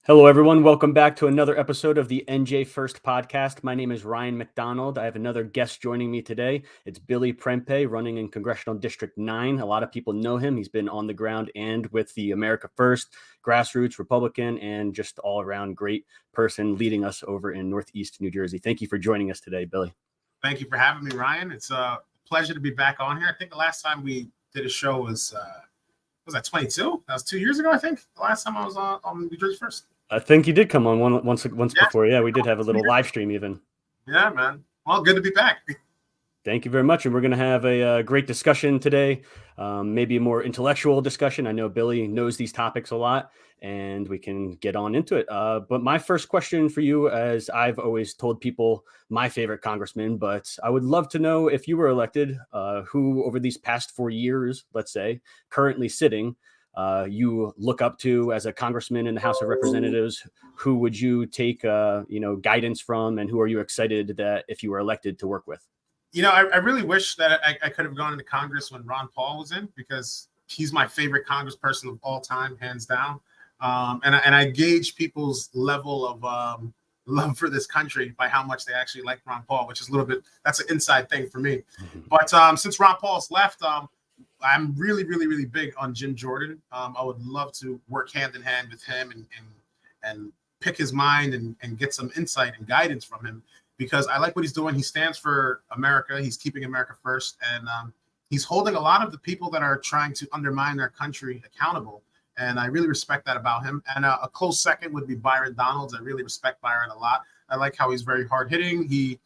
Hello, everyone. Welcome back to another episode of the NJ1ST podcast. My name is Ryan McDonald. I have another guest joining me today. It's Billy Prempeh, running in Congressional District 9. A lot of people know him. He's been on the ground and with the America First, grassroots Republican, and just all around great person leading us over in Northeast New Jersey. Thank you for joining us today, Billy. Thank you for having me, Ryan. It's a pleasure to be back on here. I think the last time we did a show was that 22? That was 2 years ago, I think. The last time I was on New Jersey First. I think you did come on once before. Yeah, we did have a little live stream even. Yeah, man. Well, good to be back. Thank you very much. And we're going to have a great discussion today, maybe a more intellectual discussion. I know Billy knows these topics a lot, and we can get on into it. But my first question for you, as I've always told people, my favorite congressman, but I would love to know if you were elected, who over these past 4 years, let's say, currently sitting, you look up to as a congressman in the House of Representatives. Who would you take, guidance from, and who are you excited that if you were elected to work with? I really wish that I could have gone into Congress when Ron Paul was in, because he's my favorite congressperson of all time, hands down. And I gauge people's level of love for this country by how much they actually like Ron Paul, which is a little bit, that's an inside thing for me. Mm-hmm. But since Ron Paul's left, I'm really, really, really big on Jim Jordan. I would love to work hand in hand with him and pick his mind and get some insight and guidance from him, because I like what he's doing. He stands for America. He's keeping America first. And he's holding a lot of the people that are trying to undermine their country accountable. And I really respect that about him. And a close second would be Byron Donalds. I really respect Byron a lot. I like how he's very hard hitting. He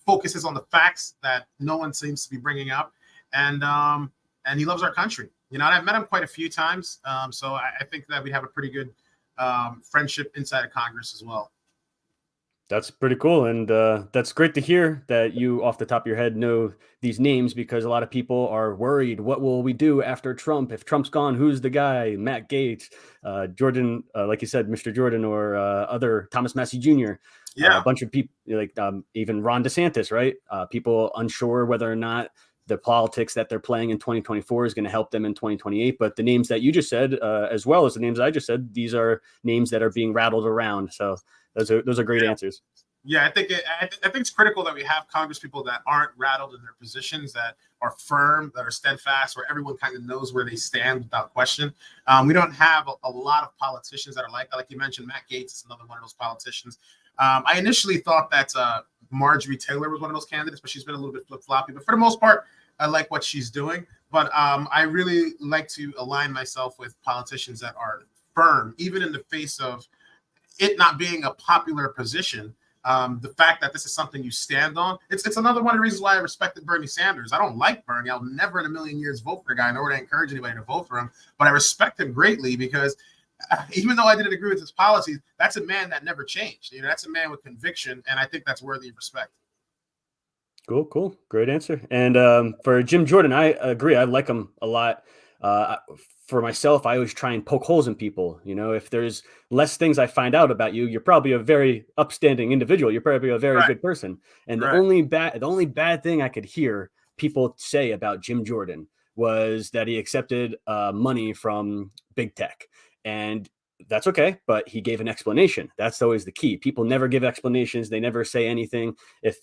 focuses on the facts that no one seems to be bringing up. And he loves our country. And I've met him quite a few times. So I think that we have a pretty good friendship inside of Congress as well. That's pretty cool. And that's great to hear that you off the top of your head know these names, because a lot of people are worried. What will we do after Trump? If Trump's gone, who's the guy? Matt Gaetz, Jordan, like you said, Mr. Jordan, or other Thomas Massey Jr. Yeah. A bunch of people, like even Ron DeSantis, right? People unsure whether or not the politics that they're playing in 2024 is going to help them in 2028. But the names that you just said, as well as the names I just said, these are names that are being rattled around. So those are great answers. Yeah, I think it's critical that we have Congress people that aren't rattled in their positions, that are firm, that are steadfast, where everyone kind of knows where they stand without question. We don't have a lot of politicians that are like that. Like you mentioned, Matt Gaetz is another one of those politicians. I initially thought that Marjorie Taylor was one of those candidates, but she's been a little bit flip-floppy. But for the most part, I like what she's doing. But I really like to align myself with politicians that are firm, even in the face of it not being a popular position. The fact that this is something you stand on, it's another one of the reasons why I respected Bernie Sanders. I don't like Bernie. I'll never in a million years vote for a guy, nor would I encourage anybody to vote for him. But I respect him greatly, because even though I didn't agree with his policies, that's a man that never changed. That's a man with conviction, and I think that's worthy of respect. Cool. Great answer. And for Jim Jordan, I agree. I like him a lot. For myself, I always try and poke holes in people. If there's less things I find out about you, you're probably a very upstanding individual. You're probably a very good person. And the only bad thing I could hear people say about Jim Jordan was that he accepted money from big tech. And that's okay, but he gave an explanation. That's always the key. People never give explanations. They never say anything. If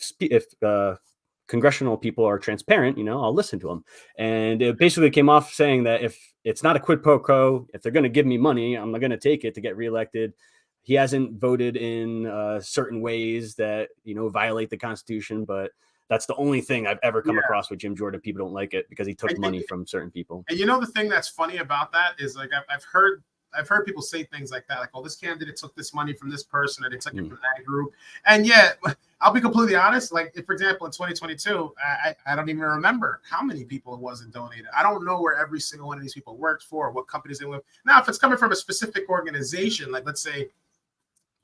congressional people are transparent, I'll listen to them. And it basically came off saying that if it's not a quid pro quo, if they're going to give me money, I'm not going to take it to get reelected. He hasn't voted in certain ways that, violate the Constitution, but that's the only thing I've ever come across with Jim Jordan. People don't like it because he took money from certain people. And the thing that's funny about that is, like, I've heard people say things like that, like, oh, this candidate took this money from this person, or they took it from that group. And yet, I'll be completely honest. Like, if, for example, in 2022, I don't even remember how many people it was that donated. I don't know where every single one of these people worked for, or what companies they live. Now, if it's coming from a specific organization, like, let's say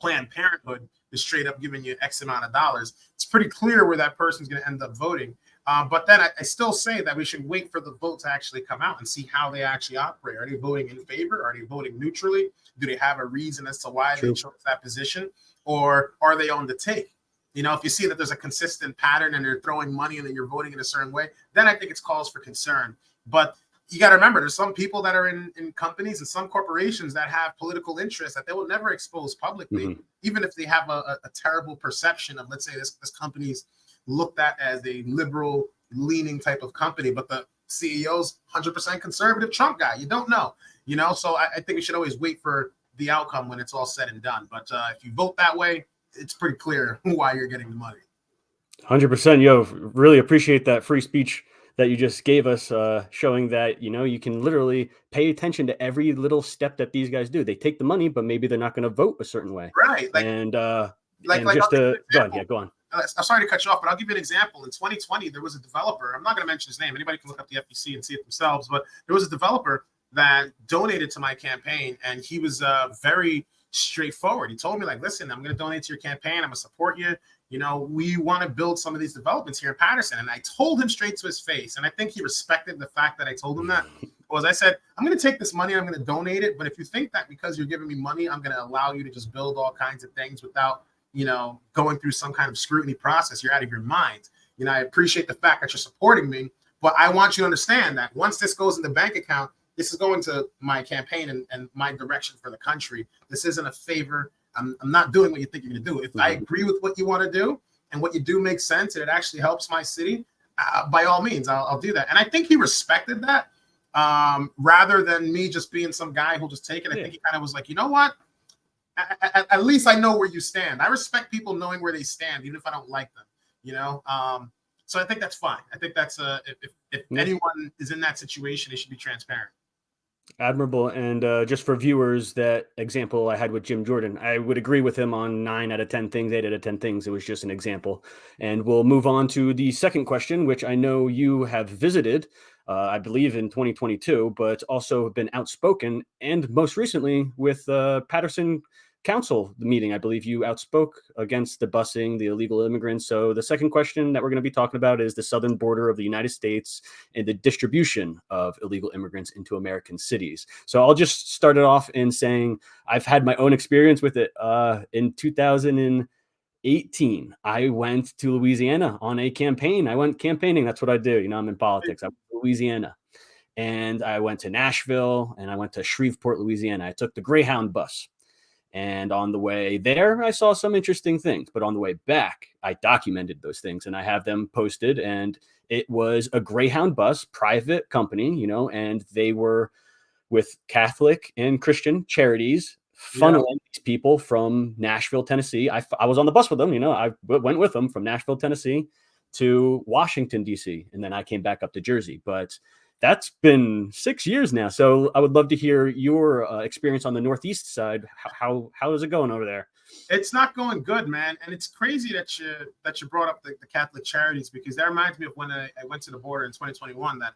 Planned Parenthood is straight up giving you X amount of dollars, it's pretty clear where that person's going to end up voting. But then I still say that we should wait for the vote to actually come out and see how they actually operate. Are they voting in favor? Are they voting neutrally? Do they have a reason as to why they chose that position? Or are they on the take? If you see that there's a consistent pattern and they're throwing money and then you're voting in a certain way, then I think it's cause for concern. But you got to remember, there's some people that are in companies and some corporations that have political interests that they will never expose publicly, even if they have a terrible perception of, let's say, this company's looked at as a liberal leaning type of company, but the CEO's 100% conservative Trump guy. You don't know, so I think we should always wait for the outcome when it's all said and done. But if you vote that way, it's pretty clear why you're getting the money. 100%. Yo, really appreciate that free speech that you just gave us, showing that, you can literally pay attention to every little step that these guys do. They take the money, but maybe they're not going to vote a certain way. Right. And I'll just give go on. Yeah, go on. I'm sorry to cut you off, but I'll give you an example. In 2020, there was a developer. I'm not going to mention his name. Anybody can look up the FEC and see it themselves. But there was a developer that donated to my campaign, and he was very straightforward. He told me, like, listen, I'm going to donate to your campaign. I'm going to support you. We want to build some of these developments here in Patterson. And I told him straight to his face, and I think he respected the fact that I told him that. Was I said, I'm going to take this money and I'm going to donate it. But if you think that because you're giving me money, I'm going to allow you to just build all kinds of things without, going through some kind of scrutiny process, you're out of your mind. I appreciate the fact that you're supporting me, but I want you to understand that once this goes in the bank account, this is going to my campaign and my direction for the country. This isn't a favor. I'm not doing what you think you're going to do. If I agree with what you want to do and what you do makes sense and it actually helps my city, by all means, I'll do that. And I think he respected that rather than me just being some guy who'll just take it. I think he kind of was like, you know what? At least I know where you stand. I respect people knowing where they stand, even if I don't like them, So I think that's fine. I think that's if anyone is in that situation, they should be transparent. Admirable. And just for viewers, that example I had with Jim Jordan, I would agree with him on 9 out of 10 things, 8 out of 10 things. It was just an example. And we'll move on to the second question, which I know you have visited, I believe in 2022, but also have been outspoken. And most recently with Patterson Council, the meeting, I believe you outspoke against the busing, the illegal immigrants. So the second question that we're going to be talking about is the southern border of the United States and the distribution of illegal immigrants into American cities. So I'll just start it off in saying I've had my own experience with it. In 2018, I went to Louisiana on a campaign. I went campaigning. That's what I do. I'm in politics. I went to Louisiana. And I went to Nashville and I went to Shreveport, Louisiana. I took the Greyhound bus. And on the way there, I saw some interesting things. But on the way back, I documented those things and I have them posted. And it was a Greyhound bus, private company, and they were with Catholic and Christian charities funneling these people from Nashville, Tennessee. I was on the bus with them, I went with them from Nashville, Tennessee to Washington, D.C. And then I came back up to Jersey. But that's been 6 years now. So I would love to hear your experience on the Northeast side. How is it going over there? It's not going good, man. And it's crazy that you brought up the Catholic charities, because that reminds me of when I went to the border in 2021, that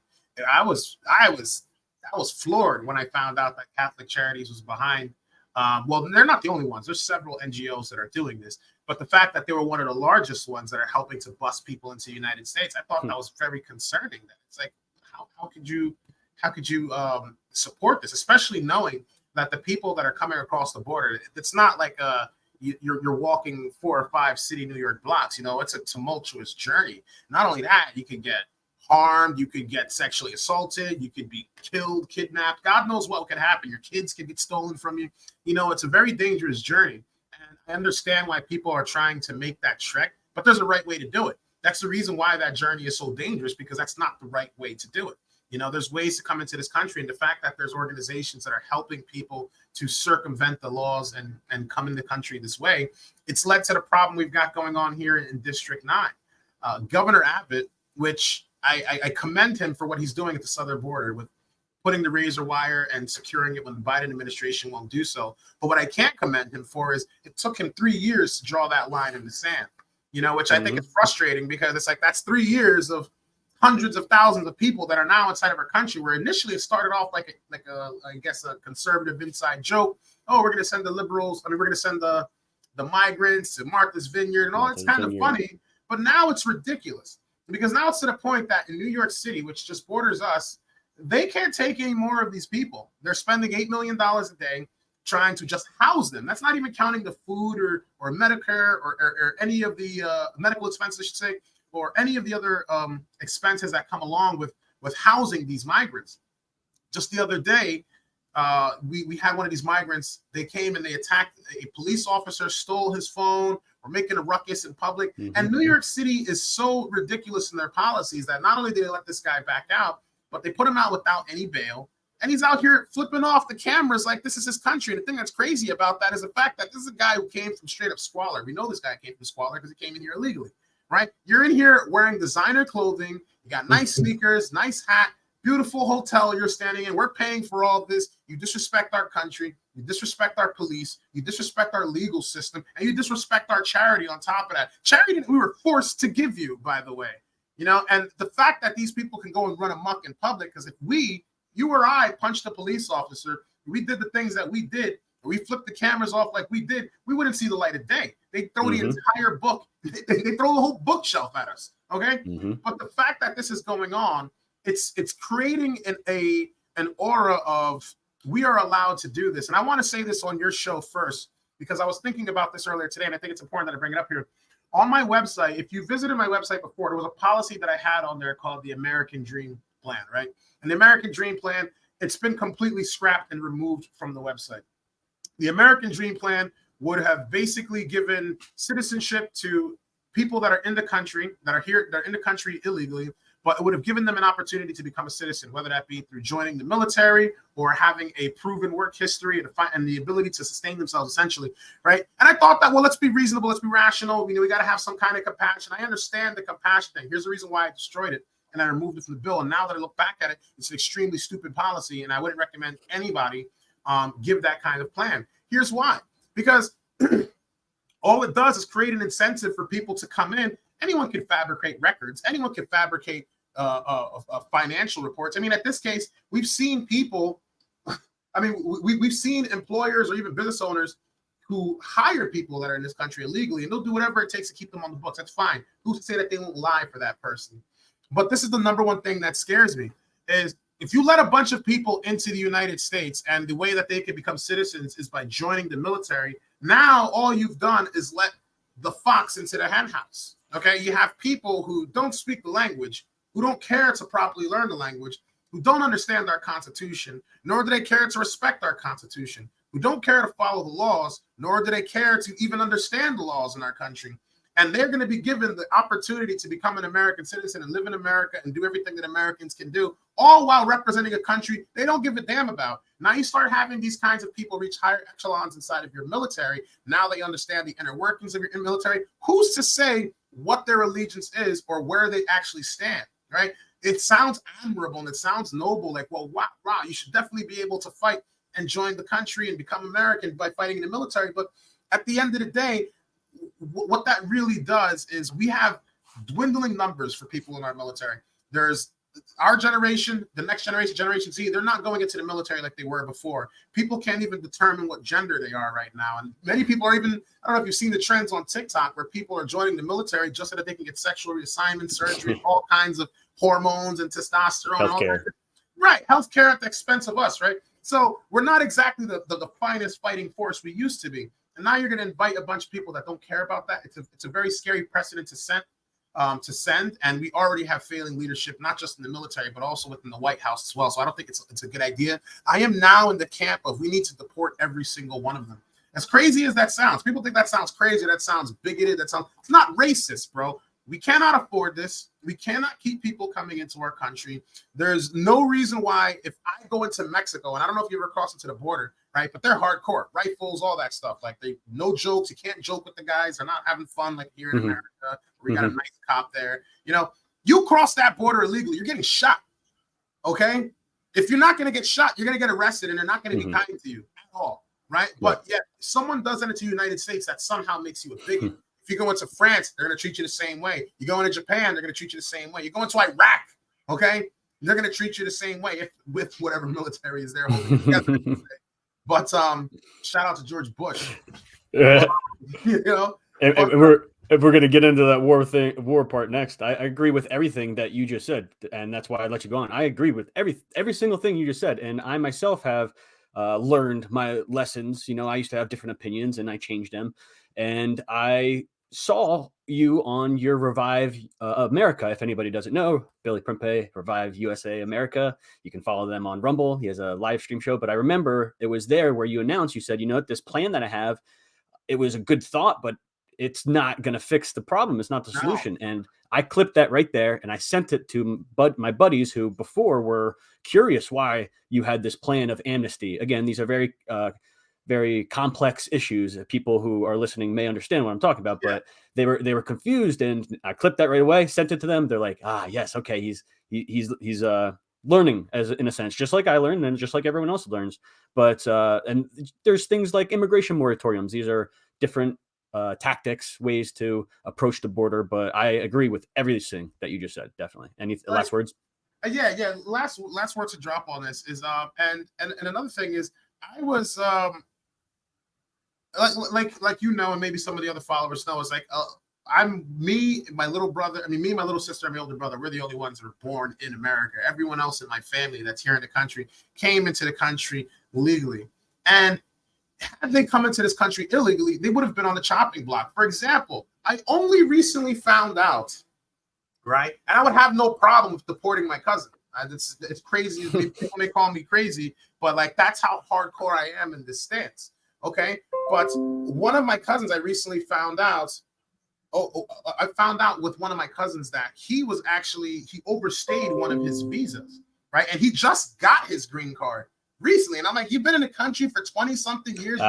I was floored when I found out that Catholic Charities was behind. Well, they're not the only ones. There's several NGOs that are doing this. But the fact that they were one of the largest ones that are helping to bus people into the United States, I thought that was very concerning. That it's like, how could you support this, especially knowing that the people that are coming across the border, it's not like you're walking 4 or 5 city New York blocks. It's a tumultuous journey. Not only that, you could get harmed, you could get sexually assaulted, you could be killed, kidnapped. God knows what could happen. Your kids could get stolen from you. It's a very dangerous journey. And I understand why people are trying to make that trek, but there's a right way to do it. That's the reason why that journey is so dangerous, because that's not the right way to do it. There's ways to come into this country, and the fact that there's organizations that are helping people to circumvent the laws and come in the country this way, it's led to the problem we've got going on here in District 9. Governor Abbott, which I commend him for what he's doing at the southern border with putting the razor wire and securing it when the Biden administration won't do so. But what I can't commend him for is it took him 3 years to draw that line in the sand, which I think is frustrating, because it's like that's 3 years of hundreds of thousands of people that are now inside of our country, where initially it started off like a conservative inside joke. Oh, we're going to send the liberals. We're going to send the migrants to Martha's Vineyard and all. It's kind of funny, but now it's ridiculous, because now it's to the point that in New York City, which just borders us, they can't take any more of these people. They're spending $8 million a day trying to just house them. That's not even counting the food or Medicare or any of the medical expenses, I should say, or any of the other expenses that come along with housing these migrants. just the other day, we had one of these migrants. They came and they attacked a police officer, stole his phone, were making a ruckus in public. And New York City is so ridiculous in their policies that not only did they let this guy back out, but they put him out without any bail. And he's out here flipping off the cameras like this is his country. And the thing that's crazy about that is the fact that this is a guy who came from straight up squalor. We know this guy came from squalor because he came in here illegally, right? You're in here wearing designer clothing. You got nice sneakers, nice hat, beautiful hotel you're standing in. We're paying for all of this. You disrespect our country. You disrespect our police. You disrespect our legal system. And you disrespect our charity on top of that. Charity that we were forced to give you, by the way. You know, and the fact that these people can go and run amok in public, because if you or I punched a police officer, we did the things that we did, we flipped the cameras off like we did, we wouldn't see the light of day. They throw the entire book, they throw the whole bookshelf at us, okay? But the fact that this is going on, it's creating an aura of we are allowed to do this. And I want to say this on your show first, because I was thinking about this earlier today, and I think it's important that I bring it up here. On my website, if you visited my website before, there was a policy that I had on there called the American Dream Plan, right? And the American Dream Plan, it's been completely scrapped and removed from the website. The American Dream Plan would have basically given citizenship to people that are in the country, that are in the country illegally, but it would have given them an opportunity to become a citizen, whether that be through joining the military or having a proven work history and the ability to sustain themselves, essentially, right? And I thought that, well, let's be reasonable, let's be rational. You know, we got to have some kind of compassion. I understand the compassion thing. Here's the reason why I destroyed it, and I removed it from the bill. And now that I look back at it, it's an extremely stupid policy, and I wouldn't recommend anybody give that kind of plan. Here's why. Because all it does is create an incentive for people to come in. Anyone can fabricate records. Anyone can fabricate financial reports. I mean, at this case, we've seen people, I mean, we've seen employers or even business owners who hire people that are in this country illegally, and they'll do whatever it takes to keep them on the books. That's fine. Who's to say that they won't lie for that person? But this is the number one thing that scares me, is if you let a bunch of people into the United States and the way that they can become citizens is by joining the military, now all you've done is let the fox into the hen house. Okay, you have people who don't speak the language, who don't care to properly learn the language, who don't understand our Constitution, nor do they care to respect our Constitution, who don't care to follow the laws, nor do they care to even understand the laws in our country. And they're going to be given the opportunity to become an American citizen and live in America and do everything that Americans can do, all while representing a country they don't give a damn about. Now you start having these kinds of people reach higher echelons inside of your military. Now they understand the inner workings of your military. Who's to say what their allegiance is or where they actually stand, right? It sounds admirable and it sounds noble, like, well, wow, you should definitely be able to fight and join the country and become American by fighting in the military. But at the end of the day, what that really does is we have dwindling numbers for people in our military. There's our generation, the next generation, Generation Z, they're not going into the military like they were before. People can't even determine what gender they are right now. And many people are even, I don't know if you've seen the trends on TikTok where people are joining the military just so that they can get sexual reassignment surgery, all kinds of hormones and testosterone. Healthcare. Right. Healthcare at the expense of us, right? So we're not exactly the finest fighting force we used to be. And now you're going to invite a bunch of people that don't care about that. It's a very scary precedent to send. And we already have failing leadership, not just in the military, but also within the White House as well. So I don't think it's a good idea. I am now in the camp of we need to deport every single one of them. As crazy as that sounds, people think that sounds crazy. That sounds bigoted. It's not racist, bro. We cannot afford this. We cannot keep people coming into our country. There's no reason why if I go into Mexico, and I don't know if you ever crossed into the border, right? But they're hardcore, rifles, all that stuff. Like no jokes. You can't joke with the guys. They're not having fun like here in America. We got a nice cop there. You know, you cross that border illegally, you're getting shot. Okay? If you're not going to get shot, you're going to get arrested, and they're not going to be kind to you at all, right? But yet, someone does that into the United States, that somehow makes you a bigot. If you go into France, they're going to treat you the same way. You go into Japan, they're going to treat you the same way. You go into Iraq, okay? They're going to treat you the same way with whatever military is there holding together. But shout out to George Bush. You know? If we're going to get into that war part next, I agree with everything that you just said, and that's why I let you go on. I agree with every single thing you just said, and I myself have learned my lessons. You know, I used to have different opinions, and I changed them, and I saw you on your Revive America. If anybody doesn't know, Billy Prempeh, Revive USA America. You can follow them on Rumble. He has a live stream show. But I remember it was there where you announced, you said, you know what, this plan that I have, it was a good thought, but it's not going to fix the problem. It's not the No. solution. And I clipped that right there and I sent it to my buddies who before were curious why you had this plan of amnesty. Again, these are very complex issues. People who are listening may understand what I'm talking about, but they were confused. And I clipped that right away, sent it to them. They're like, yes, okay, he's learning, as in a sense, just like I learned and just like everyone else learns. But and there's things like immigration moratoriums. These are different tactics, ways to approach the border. But I agree with everything that you just said. Definitely. Any last words? Yeah. Last words to drop on this is and another thing is I was like you know, and maybe some of the other followers know, is like me and my little brother. I mean, me and my little sister and my older brother. We're the only ones that are born in America. Everyone else in my family that's here in the country came into the country legally, and had they come into this country illegally, they would have been on the chopping block. For example, I only recently found out, right, and I would have no problem with deporting my cousin. It's crazy. People may call me crazy, but like that's how hardcore I am in this stance. Okay, but one of my cousins, I recently found out. I found out with one of my cousins that he overstayed one of his visas, right? And he just got his green card recently. And I'm like, you've been in the country for 20 something years.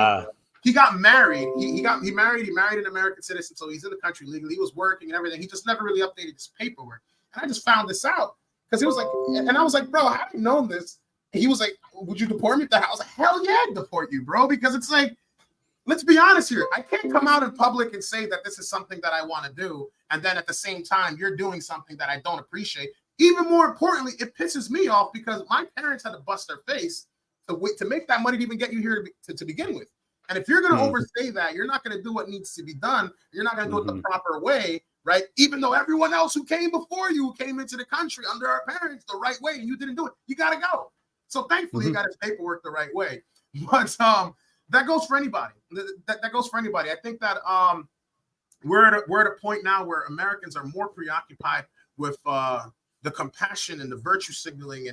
He got married. He married an American citizen, so he's in the country legally. He was working and everything. He just never really updated his paperwork. And I just found this out because he was like, and I was like, bro, how do you know this? And he was like, would you deport me? I was like, hell yeah, I'd deport you, bro, because it's like, let's be honest here. I can't come out in public and say that this is something that I want to do, and then at the same time, you're doing something that I don't appreciate. Even more importantly, it pisses me off because my parents had to bust their face to make that money to even get you here to begin with. And if you're going to overstay that, you're not going to do what needs to be done. You're not going to do it the proper way, right? Even though everyone else who came before you came into the country under our parents the right way, and you didn't do it, you got to go. So thankfully, he got his paperwork the right way. But that goes for anybody. That goes for anybody. I think that we're at a point now where Americans are more preoccupied with the compassion and the virtue signaling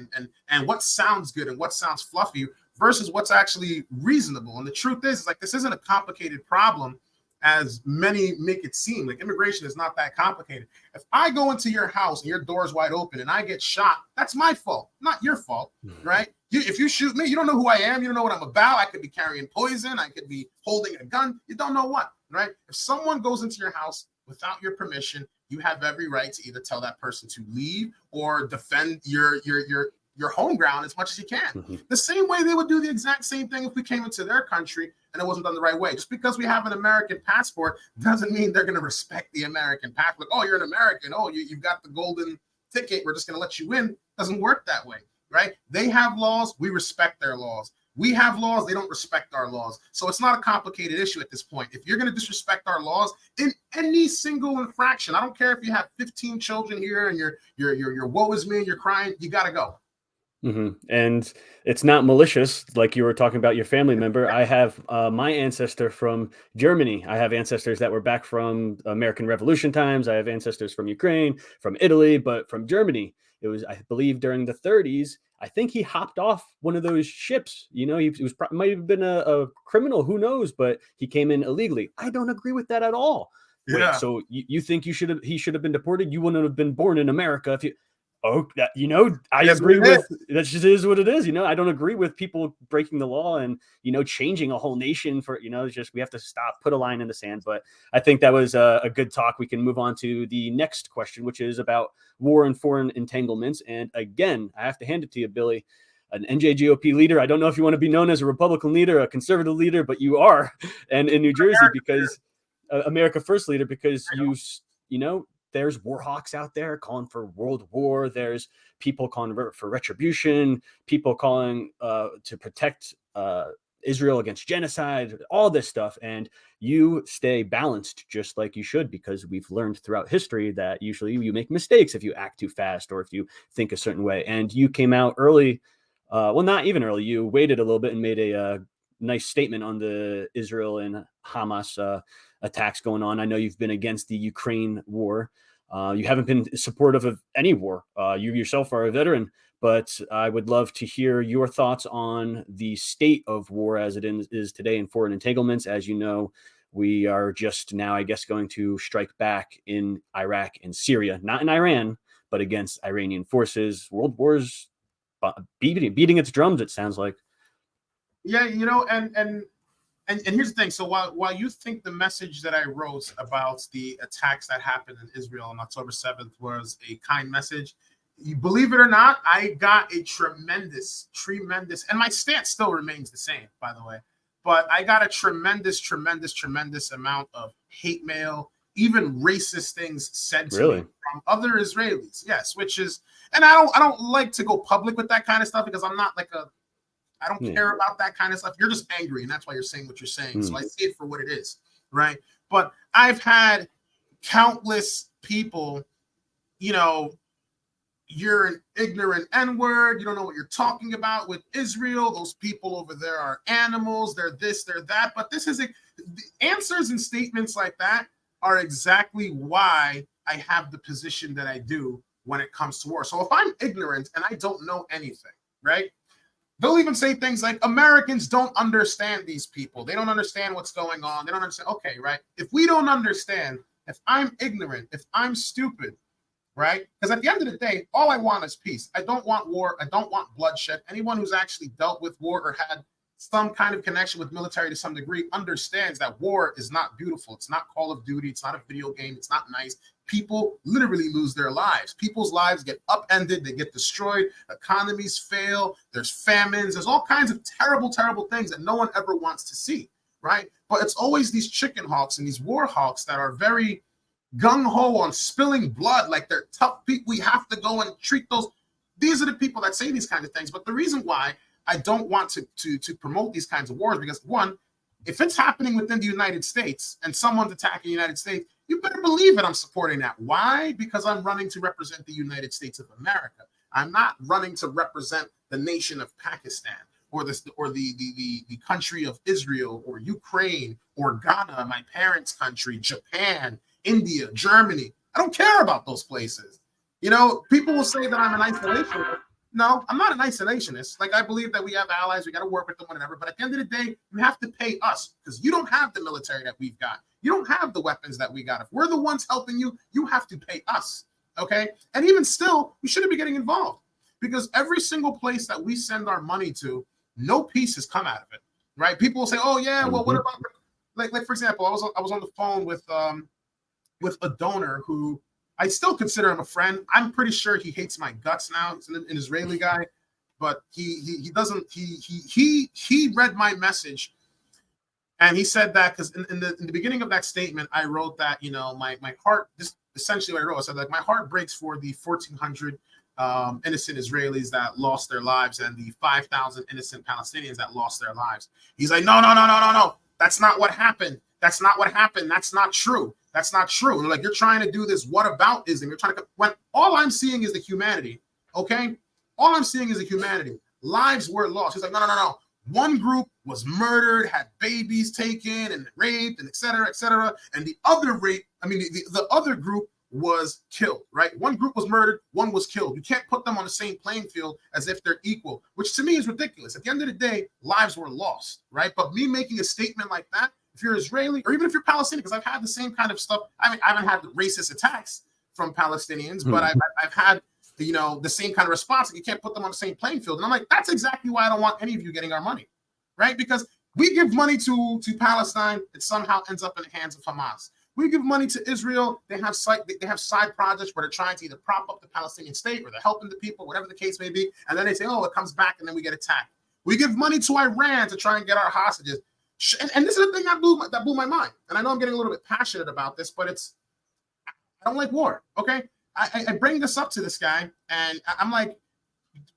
and what sounds good and what sounds fluffy versus what's actually reasonable. And the truth is like this isn't a complicated problem as many make it seem. Like immigration is not that complicated. If I go into your house and your door's wide open and I get shot, that's my fault, not your fault, right? If you shoot me, you don't know who I am. You don't know what I'm about. I could be carrying poison. I could be holding a gun. You don't know what, right? If someone goes into your house without your permission, you have every right to either tell that person to leave or defend your home ground as much as you can. The same way they would do the exact same thing if we came into their country and it wasn't done the right way. Just because we have an American passport doesn't mean they're going to respect the American passport. Oh, you're an American. Oh, you've got the golden ticket. We're just going to let you in. Doesn't work that way, right? They have laws. We respect their laws. We have laws. They don't respect our laws. So it's not a complicated issue at this point. If you're going to disrespect our laws in any single infraction, I don't care if you have 15 children here and you're woe is me and you're crying, you got to go. And it's not malicious, like you were talking about your family member. I have my ancestor from Germany. I have ancestors that were back from American Revolution times. I have ancestors from Ukraine, from Italy, but from Germany. It was, I believe, during the 30s. I think he hopped off one of those ships. You know, he might have been a criminal, who knows? But he came in illegally. I don't agree with that at all. Yeah. Wait, so you think he should have been deported? You wouldn't have been born in America if you. Oh, you know, I agree with that. Just is what it is. You know, I don't agree with people breaking the law and, you know, changing a whole nation for, you know, it's just we have to stop, put a line in the sand. But I think that was a good talk. We can move on to the next question, which is about war and foreign entanglements. And again, I have to hand it to you, Billy, an NJGOP leader. I don't know if you want to be known as a Republican leader, a conservative leader, but you are. And in New Jersey, because America First leader, because you know, there's war hawks out there calling for world war. There's people calling for retribution, people calling to protect Israel against genocide, all this stuff. And you stay balanced just like you should, because we've learned throughout history that usually you make mistakes if you act too fast or if you think a certain way. And you came out early. Well, not even early. You waited a little bit and made a nice statement on the Israel and Hamas attacks going on. I know you've been against the Ukraine war. You haven't been supportive of any war. You yourself are a veteran, but I would love to hear your thoughts on the state of war as it is today in Foreign Entanglements. As you know, we are just now, I guess, going to strike back in Iraq and Syria, not in Iran, but against Iranian forces. World war's beating its drums, it sounds like. Yeah, you know, and here's the thing. So while you think the message that I wrote about the attacks that happened in Israel on October 7th was a kind message, you believe it or not, I got a tremendous, and my stance still remains the same, by the way, but I got a tremendous amount of hate mail, even racist things said to me from other Israelis. Yes, which is, and I don't like to go public with that kind of stuff because I'm not like I don't care about that kind of stuff. You're just angry, and that's why you're saying what you're saying. So I see it for what it is, right? But I've had countless people, you know, you're an ignorant N-word. You don't know what you're talking about with Israel. Those people over there are animals. They're this, they're that. But this is the answers and statements like that are exactly why I have the position that I do when it comes to war. So if I'm ignorant and I don't know anything, right? They'll even say things like Americans don't understand these people. They don't understand what's going on. They don't understand. Okay, right? If we don't understand, if I'm ignorant, if I'm stupid, right? Because at the end of the day, all I want is peace. I don't want war. I don't want bloodshed. Anyone who's actually dealt with war or had some kind of connection with military to some degree understands that war is not beautiful. It's not Call of Duty. It's not a video game. It's not nice. People literally lose their lives. People's lives get upended. They get destroyed. Economies fail. There's famines. There's all kinds of terrible, terrible things that no one ever wants to see, right? But it's always these chicken hawks and these war hawks that are very gung-ho on spilling blood like they're tough people. We have to go and treat those. These are the people that say these kinds of things. But the reason why I don't want to promote these kinds of wars, because one, if it's happening within the United States and someone's attacking the United States, you better believe it, I'm supporting that. Why? Because I'm running to represent the United States of America. I'm not running to represent the nation of Pakistan or the country of Israel or Ukraine or Ghana, my parents' country, Japan, India, Germany. I don't care about those places. You know, people will say that I'm an isolationist. No, I'm not an isolationist. Like, I believe that we have allies. We got to work with them, whatever. But at the end of the day, you have to pay us because you don't have the military that we've got. You don't have the weapons that we got. If we're the ones helping you, you have to pay us. Okay? And even still, we shouldn't be getting involved because every single place that we send our money to, no peace has come out of it. Right? People will say, "Oh yeah, well, what about like for example, I was on the phone with a donor who I still consider him a friend. I'm pretty sure he hates my guts now. He's an Israeli guy, but he doesn't. He read my message, and he said that because in the beginning of that statement, I wrote that, you know, my heart. This essentially what I wrote. I said, like, my heart breaks for the 1,400 innocent Israelis that lost their lives and the 5,000 innocent Palestinians that lost their lives. He's like, no. That's not what happened. That's not what happened. That's not true. That's not true. And like, you're trying to do this whataboutism. You're trying to, when all I'm seeing is the humanity, okay? All I'm seeing is the humanity. Lives were lost. He's like, no. One group was murdered, had babies taken and raped and et cetera, et cetera. And the other group was killed, right? One group was murdered, one was killed. You can't put them on the same playing field as if they're equal, which to me is ridiculous. At the end of the day, lives were lost, right? But me making a statement like that, if you're Israeli or even if you're Palestinian, because I've had the same kind of stuff. I mean, I haven't had racist attacks from Palestinians, but I've had, you know, the same kind of response. You can't put them on the same playing field. And I'm like, that's exactly why I don't want any of you getting our money, right? Because we give money to Palestine, it somehow ends up in the hands of Hamas. We give money to Israel. They have side projects where they're trying to either prop up the Palestinian state or they're helping the people, whatever the case may be. And then they say, oh, it comes back, and then we get attacked. We give money to Iran to try and get our hostages. And this is the thing that blew my mind. And I know I'm getting a little bit passionate about this, but I don't like war. Okay, I bring this up to this guy, and I'm like,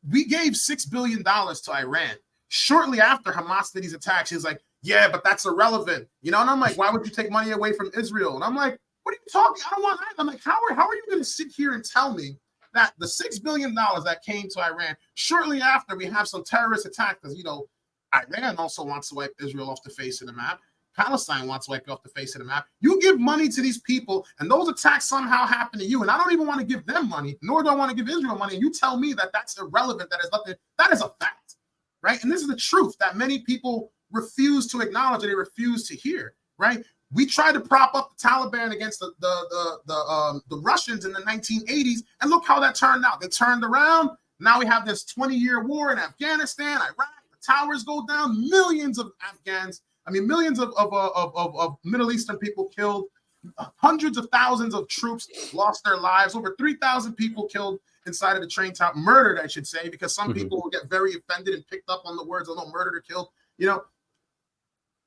we gave $6 billion to Iran. Shortly after Hamas did these attacks, he's like, yeah, but that's irrelevant, you know. And I'm like, why would you take money away from Israel? And I'm like, what are you talking? I don't want. I'm like, how are you going to sit here and tell me that the $6 billion that came to Iran shortly after we have some terrorist attack? Because, you know, Iran also wants to wipe Israel off the face of the map. Palestine wants to wipe you off the face of the map. You give money to these people, and those attacks somehow happen to you. And I don't even want to give them money, nor do I want to give Israel money. And you tell me that that's irrelevant, that is nothing. That is a fact, right? And this is the truth that many people refuse to acknowledge, and they refuse to hear, right? We tried to prop up the Taliban against the Russians in the 1980s, and look how that turned out. They turned around. Now we have this 20-year war in Afghanistan, Iraq. The towers go down. Millions of Afghans. Millions of Middle Eastern people killed, hundreds of thousands of troops lost their lives, over 3,000 people killed inside of the train tower, murdered, I should say, because some people will get very offended and picked up on the words, although murdered or killed.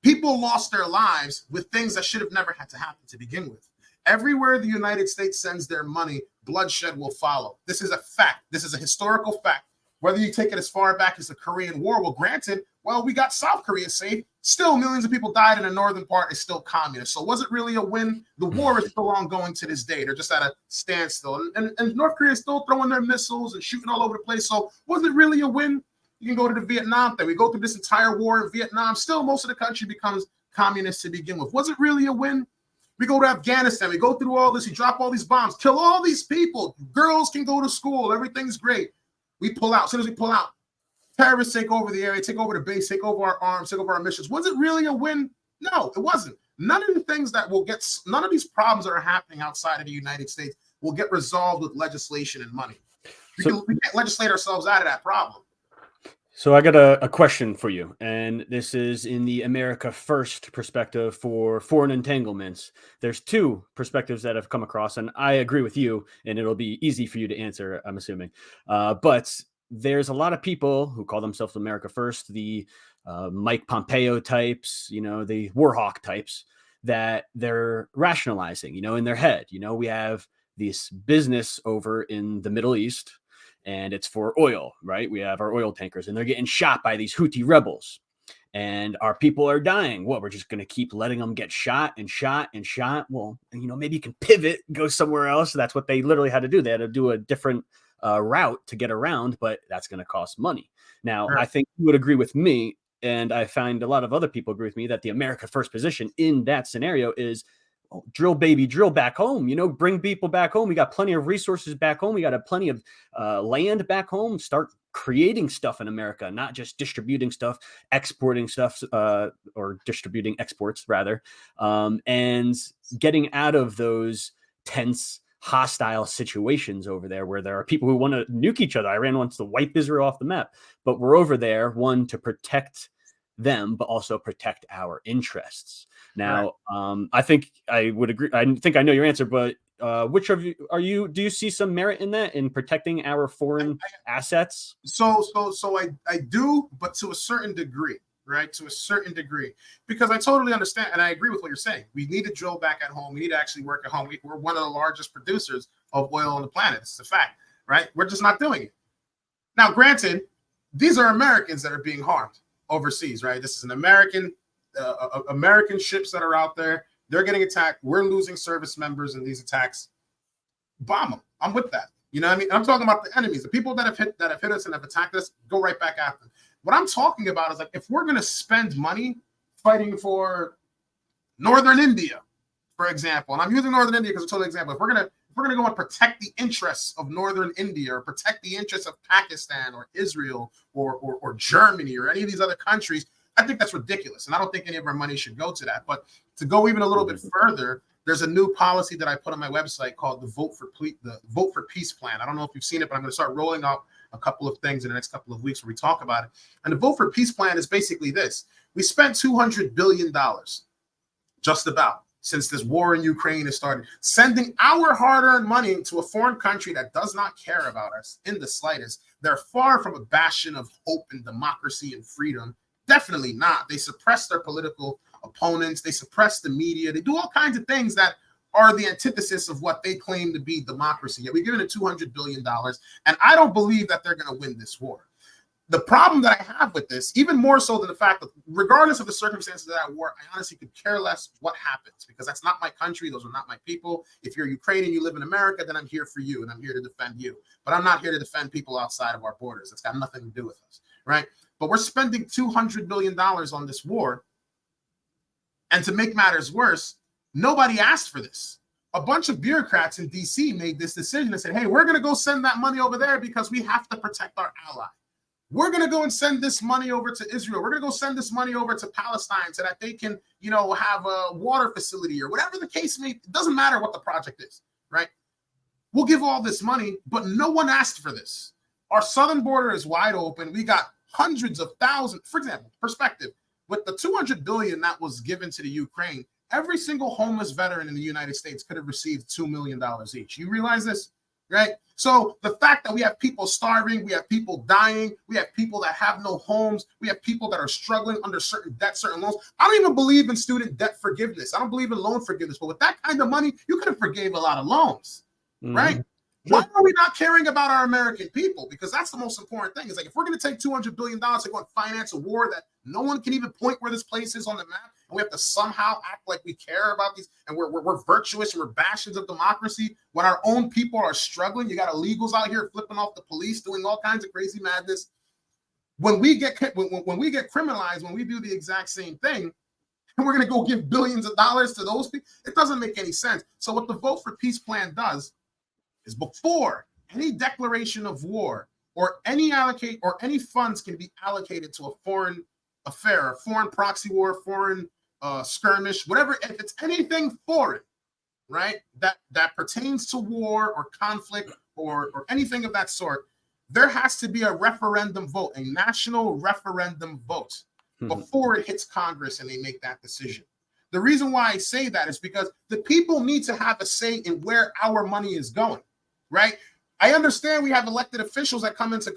People lost their lives with things that should have never had to happen to begin with. Everywhere the United States sends their money, bloodshed will follow. This is a fact. This is a historical fact. Whether you take it as far back as the Korean War, well, granted, we got South Korea safe. Still, millions of people died in the northern part. It's still communist. So was it really a win? The war is still ongoing to this day. They're just at a standstill. And North Korea is still throwing their missiles and shooting all over the place. So was it really a win? You can go to the Vietnam thing. We go through this entire war in Vietnam. Still, most of the country becomes communist to begin with. Was it really a win? We go to Afghanistan. We go through all this. You drop all these bombs, kill all these people. Girls can go to school. Everything's great. We pull out. As soon as we pull out, terrorists take over the area, take over the base, take over our arms, take over our missions. Was it really a win? No, it wasn't. None of the things that none of these problems that are happening outside of the United States will get resolved with legislation and money. We can't legislate ourselves out of that problem. So I got a question for you, and this is in the America First perspective for Foreign Entanglements. There's two perspectives that I've come across, and I agree with you, and it'll be easy for you to answer, I'm assuming. But there's a lot of people who call themselves America First, the Mike Pompeo types, the Warhawk types, that they're rationalizing, in their head. We have this business over in the Middle East, and it's for oil, right? We have our oil tankers, and they're getting shot by these Houthi rebels, and our people are dying. We're just going to keep letting them get shot and shot and shot. Well, maybe you can pivot, go somewhere else. That's what they literally had to do. They had to do a different route to get around, but that's going to cost money. Now, I think you would agree with me, and I find a lot of other people agree with me, that the America First position in that scenario is, drill, baby, drill back home, bring people back home. We got plenty of resources back home. We got plenty of land back home. Start creating stuff in America, not just distributing stuff, exporting stuff, or distributing exports rather, and getting out of those tense, hostile situations over there where there are people who want to nuke each other. Iran wants to wipe Israel off the map, but we're over there, one, to protect them, but also protect our interests. Now, I think I would agree. I think I know your answer, but which of you do you see some merit in that, in protecting our foreign assets? So I do, but to a certain degree, right? To a certain degree, because I totally understand, and I agree with what you're saying. We need to drill back at home. We need to actually work at home. We're one of the largest producers of oil on the planet. It's a fact, right? We're just not doing it. Now, granted, these are Americans that are being harmed overseas, right? This is an American ships that are out there. They're getting attacked. We're losing service members in these attacks. Bomb them. I'm with that. You know what I mean? I'm talking about the enemies, the people that have hit us and have attacked us. Go right back after them. What I'm talking about is, like, if we're going to spend money fighting for Northern India, for example, and I'm using Northern India because it's a total example. If we're gonna go and protect the interests of Northern India, or protect the interests of Pakistan or Israel or Germany or any of these other countries, I think that's ridiculous, and I don't think any of our money should go to that. But to go even a little bit further, there's a new policy that I put on my website called the Vote for Peace plan. I don't know if you've seen it, but I'm going to start rolling out a couple of things in the next couple of weeks where we talk about it. And the Vote for Peace plan is basically this: we spent $200 billion, just about, since this war in Ukraine has started, sending our hard-earned money to a foreign country that does not care about us in the slightest. They're far from a bastion of hope and democracy and freedom. Definitely not. They suppress their political opponents. They suppress the media. They do all kinds of things that are the antithesis of what they claim to be democracy. Yet we're giving it $200 billion, and I don't believe that they're going to win this war. The problem that I have with this, even more so than the fact that regardless of the circumstances of that war, I honestly could care less what happens, because that's not my country. Those are not my people. If you're Ukrainian, you live in America, then I'm here for you, and I'm here to defend you. But I'm not here to defend people outside of our borders. It's got nothing to do with us, right? but we're spending $200 billion on this war. And to make matters worse, nobody asked for this. A bunch of bureaucrats in DC made this decision and said, hey, we're going to go send that money over there because we have to protect our ally. We're going to go and send this money over to Israel. We're going to go send this money over to Palestine so that they can, have a water facility or whatever the case may be. It doesn't matter what the project is, right? We'll give all this money, but no one asked for this. Our southern border is wide open. We got hundreds of thousands. For example, perspective, with the $200 billion that was given to the Ukraine, every single homeless veteran in the United States could have received $2 million each. You realize this, right? So the fact that we have people starving, we have people dying, we have people that have no homes, we have people that are struggling under certain debt, certain loans. I don't even believe in student debt forgiveness. I don't believe in loan forgiveness. But with that kind of money, you could have forgave a lot of loans, right? Sure. Why are we not caring about our American people? Because that's the most important thing. It's like if we're going to take $200 billion to go and finance a war that no one can even point where this place is on the map, and we have to somehow act like we care about these, and we're virtuous and we're bastions of democracy when our own people are struggling. You got illegals out here flipping off the police, doing all kinds of crazy madness. When we get criminalized, when we do the exact same thing, and we're going to go give billions of dollars to those people, it doesn't make any sense. So what the Vote for Peace plan does is before any declaration of war or any funds can be allocated to a foreign affair, a foreign proxy war, foreign skirmish, whatever, if it's anything foreign, right, that pertains to war or conflict or anything of that sort, there has to be a referendum vote, a national referendum vote before it hits Congress and they make that decision. The reason why I say that is because the people need to have a say in where our money is going. Right? I understand we have elected officials that come into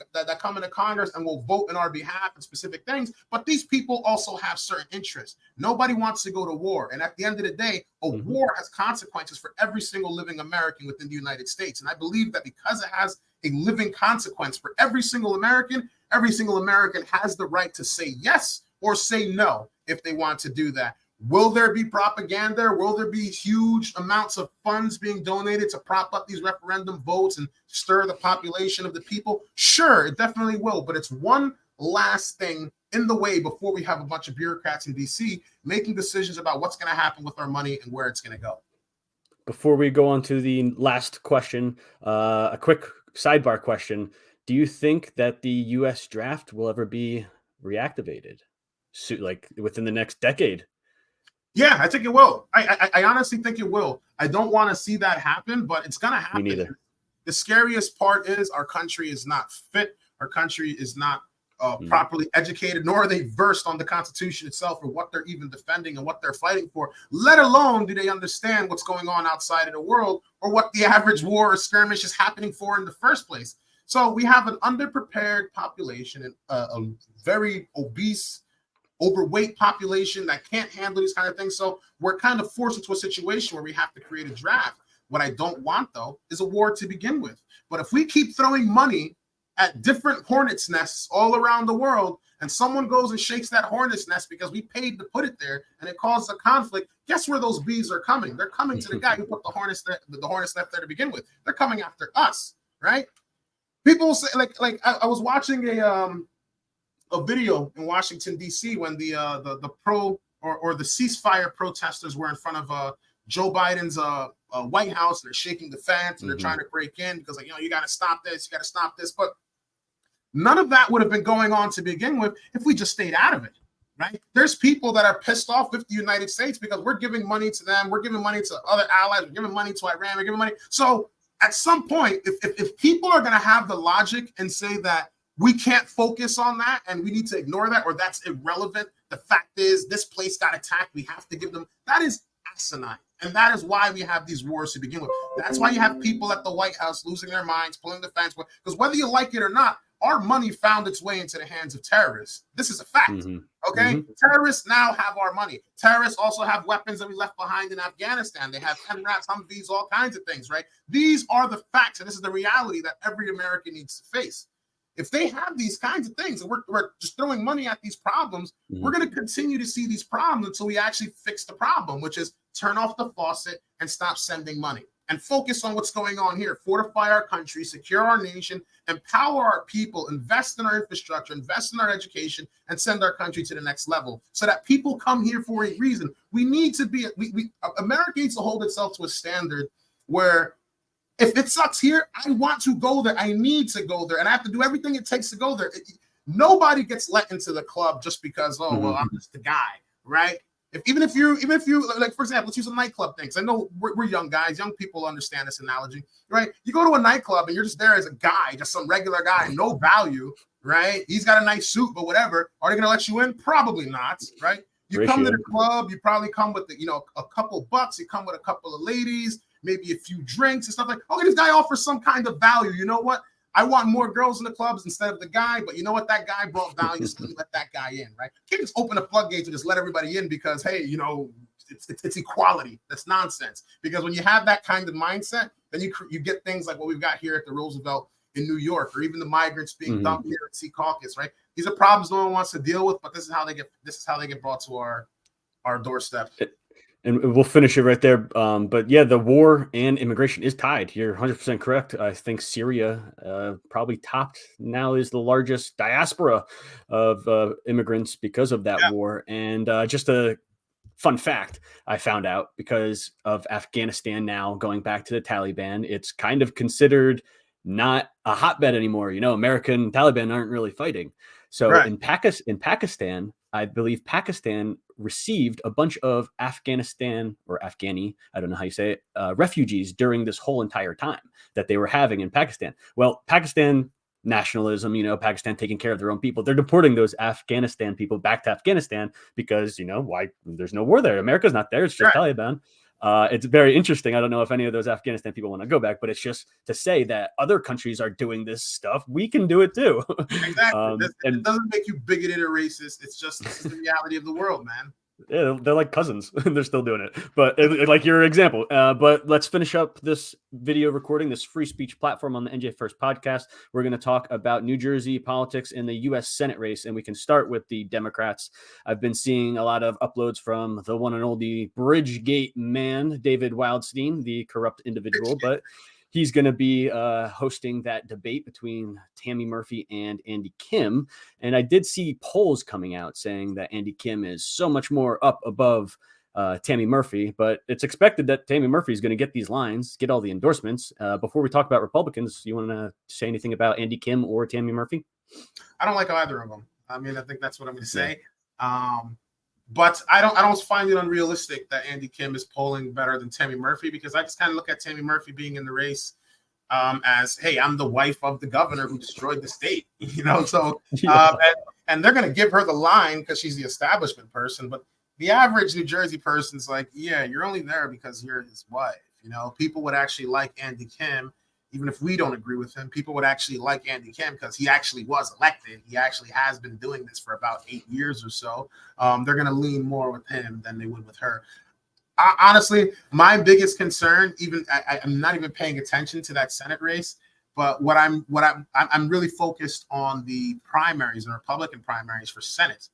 Congress and will vote in our behalf on specific things, but these people also have certain interests. Nobody wants to go to war. And at the end of the day, a war has consequences for every single living American within the United States. And I believe that because it has a living consequence for every single American has the right to say yes or say no if they want to do that. Will there be propaganda? Will there be huge amounts of funds being donated to prop up these referendum votes and stir the population of the people? Sure, it definitely will. But it's one last thing in the way before we have a bunch of bureaucrats in DC making decisions about what's going to happen with our money and where it's going to go. Before we go on to the last question, a quick sidebar question. Do you think that the U.S. draft will ever be reactivated? Like within the next decade? Yeah, I think it will. I honestly think it will. I don't want to see that happen, but it's going to happen. Me neither. The scariest part is our country is not fit. Our country is not properly educated, nor are they versed on the Constitution itself or what they're even defending and what they're fighting for, let alone do they understand what's going on outside of the world or what the average war or skirmish is happening for in the first place. So we have an underprepared population and a very obese, overweight population that can't handle these kind of things. So we're kind of forced into a situation where we have to create a draft. What I don't want, though, is a war to begin with. But if we keep throwing money at different hornet's nests all around the world, and someone goes and shakes that hornet's nest because we paid to put it there, and it causes a conflict, guess where those bees are coming? They're coming to the guy who put the hornet's nest there to begin with. They're coming after us, right? People say, like I was watching a video in Washington, D.C. when the pro or the ceasefire protesters were in front of Joe Biden's White House, and they're shaking the fence and they're trying to break in because, like, you got to stop this, you got to stop this. But none of that would have been going on to begin with if we just stayed out of it, right? There's people that are pissed off with the United States because we're giving money to them, we're giving money to other allies, we're giving money to Iran, we're giving money. So at some point, if people are going to have the logic and say that we can't focus on that and we need to ignore that, or that's irrelevant, the fact is this place got attacked, we have to give them, that is asinine. And that is why we have these wars to begin with. That's why you have people at the White House losing their minds, pulling the fence, because whether you like it or not, our money found its way into the hands of terrorists. This is a fact. Okay? Terrorists now have our money. Terrorists also have weapons that we left behind in Afghanistan. They have MRAPs, Humvees, all kinds of things, right? These are the facts, and this is the reality that every American needs to face. If they have these kinds of things and we're just throwing money at these problems, we're going to continue to see these problems until we actually fix the problem, which is turn off the faucet and stop sending money. and focus on what's going on here. Fortify our country, secure our nation, empower our people, invest in our infrastructure, invest in our education, and send our country to the next level so that people come here for a reason. We need to be, America needs to hold itself to a standard where if it sucks here, I want to go there. I need to go there, and I have to do everything it takes to go there. Nobody gets let into the club just because, oh, well, I'm just the guy, right? Even if you, like, for example, let's use a nightclub thing. I know we're young guys. Young people understand this analogy, right? You go to a nightclub and you're just there as a guy, just some regular guy, no value, right? He's got a nice suit, but whatever. Are they going to let you in? Probably not, right? You come to the club, you probably come with, a couple bucks. You come with a couple of ladies, maybe a few drinks and stuff like, okay, this guy offers some kind of value. You know what? I want more girls in the clubs instead of the guy, but you know what? That guy brought value, so let that guy in, right? You can't just open the floodgates and just let everybody in because, hey, it's equality. That's nonsense. Because when you have that kind of mindset, then you get things like what we've got here at the Roosevelt in New York, or even the migrants being dumped here at Sea Caucus, right? These are problems no one wants to deal with, but this is how they get brought to our doorstep. And we'll finish it right there. But yeah, the war and immigration is tied. You're 100% correct. I think Syria probably topped now is the largest diaspora of immigrants because of that war. And just a fun fact I found out because of Afghanistan now going back to the Taliban, it's kind of considered not a hotbed anymore. America and Taliban aren't really fighting. So in Pakistan, I believe Pakistan received a bunch of Afghanistan or Afghani, I don't know how you say it, refugees during this whole entire time that they were having in Pakistan. Well, Pakistan nationalism, Pakistan taking care of their own people. They're deporting those Afghanistan people back to Afghanistan because, why? There's no war there. America's not there. It's just Taliban. It's very interesting. I don't know if any of those Afghanistan people want to go back, but it's just to say that other countries are doing this stuff. We can do it too. Exactly. It doesn't make you bigoted or racist. It's just this is the reality of the world, man. Yeah, they're like cousins. They're still doing it. But like your example. But let's finish up this video recording, this free speech platform on the NJ1ST podcast. We're going to talk about New Jersey politics in the U.S. Senate race, and we can start with the Democrats. I've been seeing a lot of uploads from the one and only Bridgegate man, David Wildstein, the corrupt individual, but he's going to be hosting that debate between Tammy Murphy and Andy Kim. And I did see polls coming out saying that Andy Kim is so much more up above Tammy Murphy, but it's expected that Tammy Murphy is going to get these lines, get all the endorsements. Before we talk about Republicans, you want to say anything about Andy Kim or Tammy Murphy? I don't like either of them. I mean, I think that's what I'm going to say. But I don't find it unrealistic that Andy Kim is polling better than Tammy Murphy, because I just kind of look at Tammy Murphy being in the race as, hey, I'm the wife of the governor who destroyed the state, So and they're going to give her the line because she's the establishment person. But the average New Jersey person's like, yeah, you're only there because you're his wife. People would actually like Andy Kim. Even if we don't agree with him, people would actually like Andy Kim because he actually was elected. He actually has been doing this for about 8 years or so. They're going to lean more with him than they would with her. Honestly, my biggest concern, I'm not even paying attention to that Senate race, but I'm really focused on the primaries, the Republican primaries for Senate,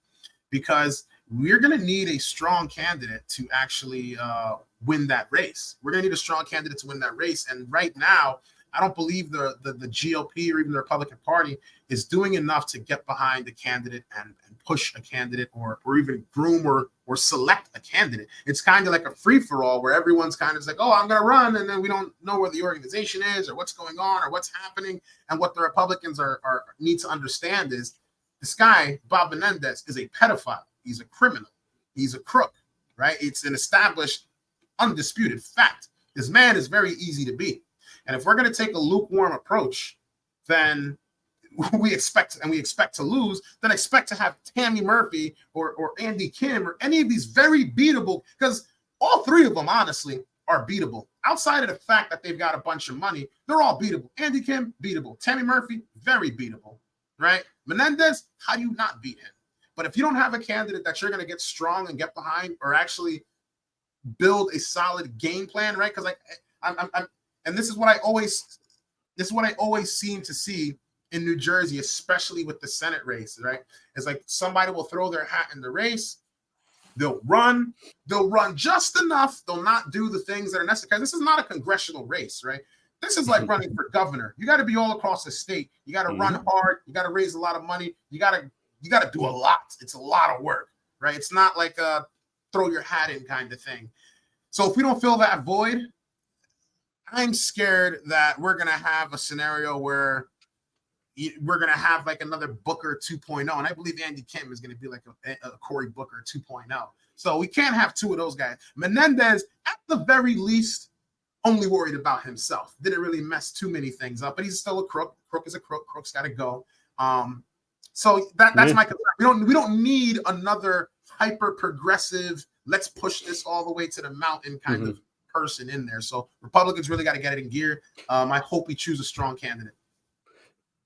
because we're going to need a strong candidate to actually win that race. We're going to need a strong candidate to win that race. And right now, I don't believe the GOP or even the Republican Party is doing enough to get behind a candidate and push a candidate or even groom or select a candidate. It's kind of like a free-for-all where everyone's kind of like, oh, I'm going to run, and then we don't know where the organization is or what's going on or what's happening. And what the Republicans need to understand is this guy, Bob Menendez, is a pedophile. He's a criminal. He's a crook, right? It's an established, undisputed fact. This man is very easy to beat. And if we're going to take a lukewarm approach, then we expect to lose, then expect to have Tammy Murphy or Andy Kim or any of these very beatable, because all three of them, honestly, are beatable. Outside of the fact that they've got a bunch of money, they're all beatable. Andy Kim, beatable. Tammy Murphy, very beatable, right? Menendez, how do you not beat him? But if you don't have a candidate that you're going to get strong and get behind or actually build a solid game plan, right? Because and this is what I always seem to see in New Jersey, especially with the Senate race, right? It's like somebody will throw their hat in the race, They'll run just enough. They'll not do the things that are necessary. This is not a congressional race, right? This is like running for governor. You got to be all across the state. You got to run hard. You got to raise a lot of money. You got to do a lot. It's a lot of work, right? It's not like a throw your hat in kind of thing. So if we don't fill that void, I'm scared that we're going to have a scenario where we're going to have like another Booker 2.0. And I believe Andy Kim is going to be like a Cory Booker 2.0. So we can't have two of those guys. Menendez, at the very least, only worried about himself. Didn't really mess too many things up, but he's still a crook. Crook is a crook. Crook's got to go. So that's my concern. We don't need another hyper progressive, let's push this all the way to the mountain kind of person in there. So Republicans really got to get it in gear. I hope we choose a strong candidate.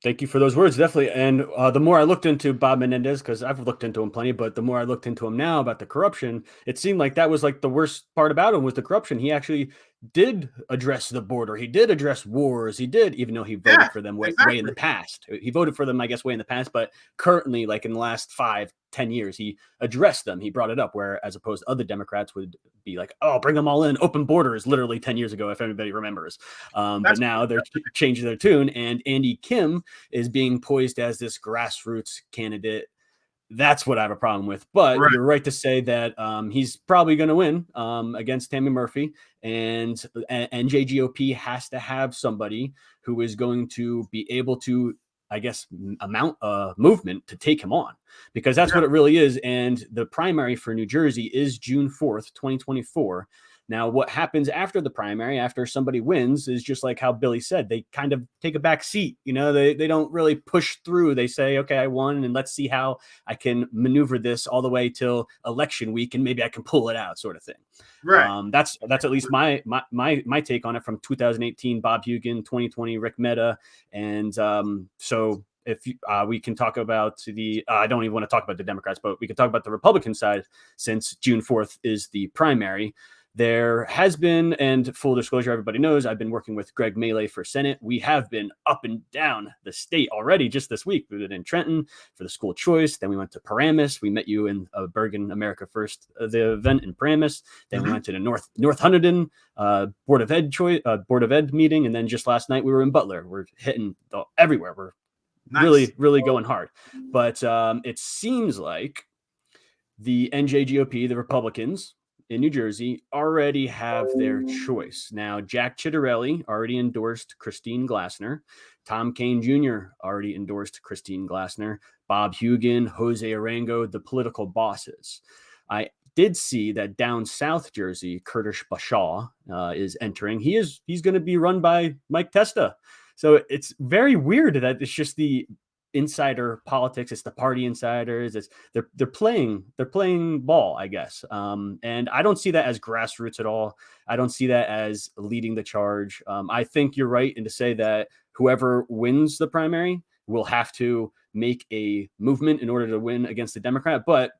Thank you for those words, definitely. And the more I looked into Bob Menendez, because I've looked into him plenty, but the more I looked into him now about the corruption, it seemed like that was like the worst part about him was the corruption. He actually did address the border. He did address wars. He did, even though he voted for them way in the past. He voted for them, I guess, way in the past. But currently, like in the last 5-10 years, he addressed them. He brought it up, where as opposed to other Democrats would be like, oh, bring them all in. Open borders, literally 10 years ago, if anybody remembers. But now they're changing their tune. And Andy Kim is being poised as this grassroots candidate. That's what I have a problem with. But you're right to say that he's probably going to win against Tammy Murphy. And NJGOP has to have somebody who is going to be able to, I guess, amount a movement to take him on, because that's what it really is. And the primary for New Jersey is June 4th, 2024. Now, what happens after the primary, after somebody wins, is just like how Billy said, they kind of take a back seat. You know, they don't really push through. They say, okay, I won, and let's see how I can maneuver this all the way till election week, and maybe I can pull it out, sort of thing. Right. That's at least my take on it from 2018, Bob Hugin, 2020, Rick Mehta. And so if we can talk about I don't even want to talk about the Democrats, but we can talk about the Republican side, since June 4th is the primary. There has been, and full disclosure, everybody knows, I've been working with Greg Mealy for Senate. We have been up and down the state already just this week. We were in Trenton for the school choice. Then we went to Paramus. We met you in Bergen, America First, the event in Paramus. Then we went to the North Hunterdon Board of Ed meeting. And then just last night we were in Butler. We're hitting everywhere. We're really going hard. But it seems like the NJGOP, the Republicans in New Jersey, already have their choice. Now, Jack Ciattarelli already endorsed Christine Glassner. Tom Kean Jr. already endorsed Christine Glassner. Bob Hugin, Jose Arango, the political bosses. I did see that down South Jersey, Curtis Bashaw is entering. He's going to be run by Mike Testa. So it's very weird that it's just the insider politics. It's the party insiders. They're playing ball, I guess. And I don't see that as grassroots at all. I don't see that as leading the charge. I think you're right in to say that whoever wins the primary will have to make a movement in order to win against the Democrat. But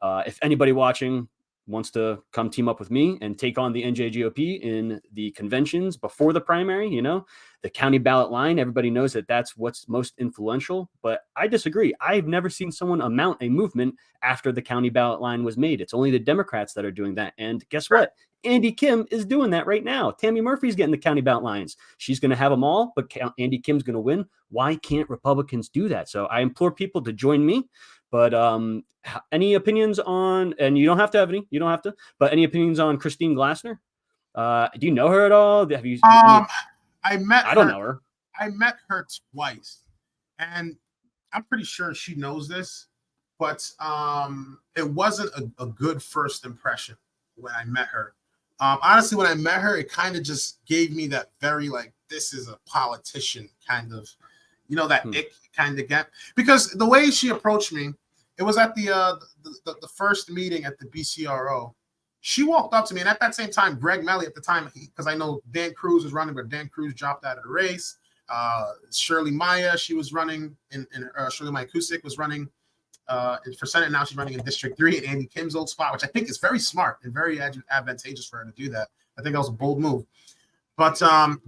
if anybody watching wants to come team up with me and take on the NJGOP in the conventions before the primary, you know, the county ballot line, everybody knows that that's what's most influential. But I disagree. I've never seen someone amount a movement after the county ballot line was made. It's only the Democrats that are doing that. And guess what? Andy Kim is doing that right now. Tammy Murphy's getting the county ballot lines. She's going to have them all, but Andy Kim's going to win. Why can't Republicans do that? So I implore people to join me. But any opinions on, and you don't have to have any, but any opinions on Christine Glassner? Do you know her at all? Have you? I don't know her. I met her twice, and I'm pretty sure she knows this, but it wasn't a good first impression when I met her. Honestly, when I met her, it kind of just gave me that very like, this is a politician kind of, you know, that ick kind of get, because the way she approached me, it was at the first meeting at the BCRO. She walked up to me, and at that same time, Greg Mealy at the time, because I know Dan Cruz was running, but Dan Cruz dropped out of the race. Shirley Maya, she was running, Shirley Maya Cusick was running for Senate. Now she's running in District 3 in Andy Kim's old spot, which I think is very smart and very advantageous for her to do that. I think that was a bold move. But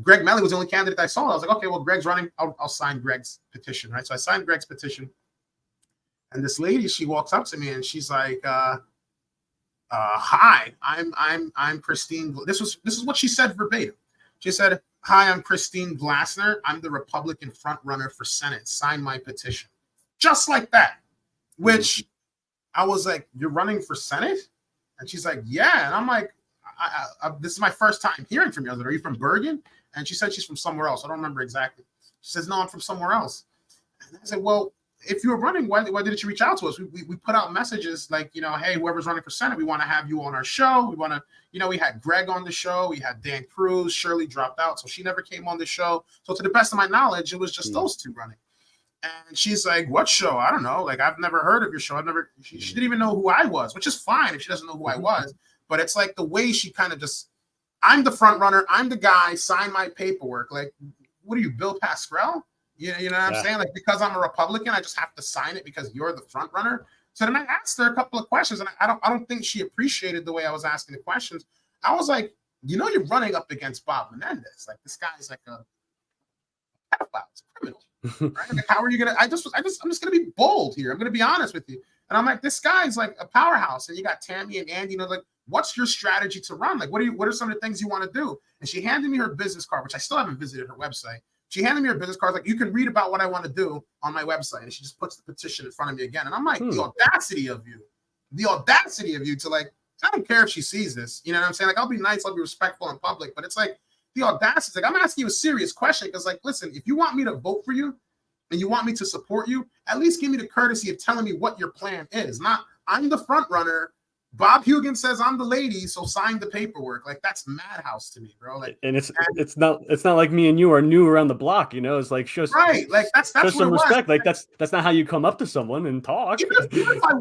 Greg Mealy was the only candidate I saw. I was like, okay, well, Greg's running. I'll sign Greg's petition, right? So I signed Greg's petition. And this lady, she walks up to me and she's like, Hi, I'm Christine. This is what she said verbatim. She said, "Hi, I'm Christine Glassner. I'm the Republican frontrunner for Senate. Sign my petition." Just like that. Which I was like, "You're running for Senate?" And she's like, "Yeah." And I'm like, "This is my first time hearing from you." I was like, "Are you from Bergen?" And she said she's from somewhere else. I don't remember exactly. She says, "No, I'm from somewhere else." And I said, "Well, if you were running, why didn't you reach out to us? We put out messages like, hey, whoever's running for Senate, we want to have you on our show. We want to, we had Greg on the show. We had Dan Cruz. Shirley dropped out, so she never came on the show. So to the best of my knowledge, it was just those two running." And she's like, "What show? I don't know. Like, I've never heard of your show. She didn't even know who I was, which is fine if she doesn't know who I was. But it's like the way she kind of just, I'm the front runner. I'm the guy. Sign my paperwork. Like, what are you, Bill Pascrell? You know what I'm saying? Like, because I'm a Republican, I just have to sign it because you're the front runner. So then I asked her a couple of questions, and I don't think she appreciated the way I was asking the questions. I was like, you're running up against Bob Menendez. Like, this guy's like a pedophile, it's a criminal. Right? Like, how are you gonna? I'm just gonna be bold here. I'm gonna be honest with you. And I'm like, this guy's like a powerhouse, and you got Tammy and Andy. Like, what's your strategy to run? Like, what are some of the things you want to do? And she handed me her business card, which I still haven't visited her website. She handed me her business card, like, you can read about what I want to do on my website. And she just puts the petition in front of me again. And I'm like, the audacity of you to, like, I don't care if she sees this. You know what I'm saying? Like, I'll be nice, I'll be respectful in public, but it's like the audacity. Like, I'm asking you a serious question because, like, listen, if you want me to vote for you and you want me to support you, at least give me the courtesy of telling me what your plan is. Not, I'm the front runner. Bob Hugin says I'm the lady, so sign the paperwork. Like, that's madhouse to me, bro. Like, and it's not like me and you are new around the block, It's like, right. Like, that's show what some it respect. was. Like, that's not how you come up to someone and talk. Even if I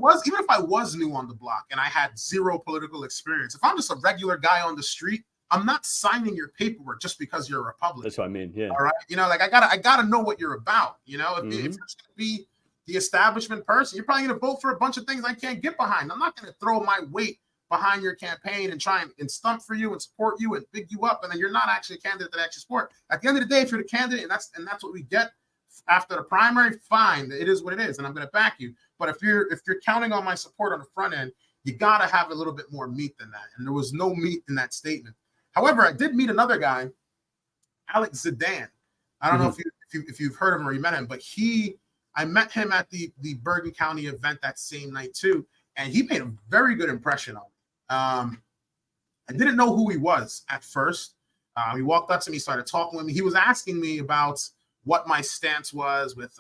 was new on the block and I had zero political experience, if I'm just a regular guy on the street, I'm not signing your paperwork just because you're a Republican. That's what I mean. Yeah. All right. Like, I gotta know what you're about. If you're just gonna be the establishment person, you're probably gonna vote for a bunch of things I can't get behind. I'm not gonna throw my weight behind your campaign and try and stump for you and support you and big you up, and then you're not actually a candidate that I actually support. At the end of the day, if you're the candidate and that's what we get after the primary, fine, it is what it is, and I'm going to back you. But if you're counting on my support on the front end, you got to have a little bit more meat than that, and there was no meat in that statement. However, I did meet another guy, Alex Zidane. I don't know if you've heard of him or you met him, but I met him at the Bergen County event that same night too, and he made a very good impression on me. I didn't know who he was at first. He walked up to me, started talking with me. He was asking me about what my stance was with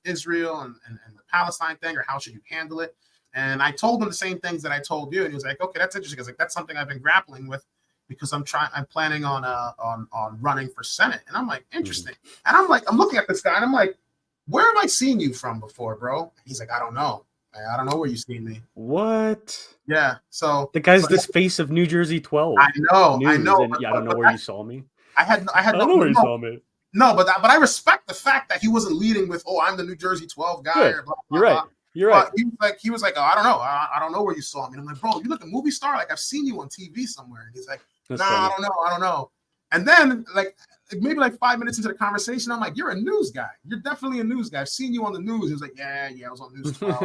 Israel and the Palestine thing, or how should you handle it. And I told him the same things that I told you. And he was like, "Okay, that's interesting." Because, like, that's something I've been grappling with because I'm planning on running for Senate. And I'm like, interesting. And I'm looking at this guy and I'm like, where have I seen you from before, bro? And he's like, I don't know. I don't know where you've seen me. What? Yeah. So the guy's this face of New Jersey 12. I know. And, I don't know where you saw me. I don't know where you saw me. No, but I respect the fact that he wasn't leading with, "Oh, I'm the New Jersey 12 guy." Or blah, blah, You're right. Blah. You're right. He was like, "Oh, I don't know. I don't know where you saw me." And I'm like, "Bro, you look a movie star. Like, I've seen you on TV somewhere." And he's like, "Nah, I don't know." And then, like, maybe like 5 minutes into the conversation, I'm like, "You're a news guy. You're definitely a news guy. I've seen you on the news." He was like, "Yeah, I was on News 12."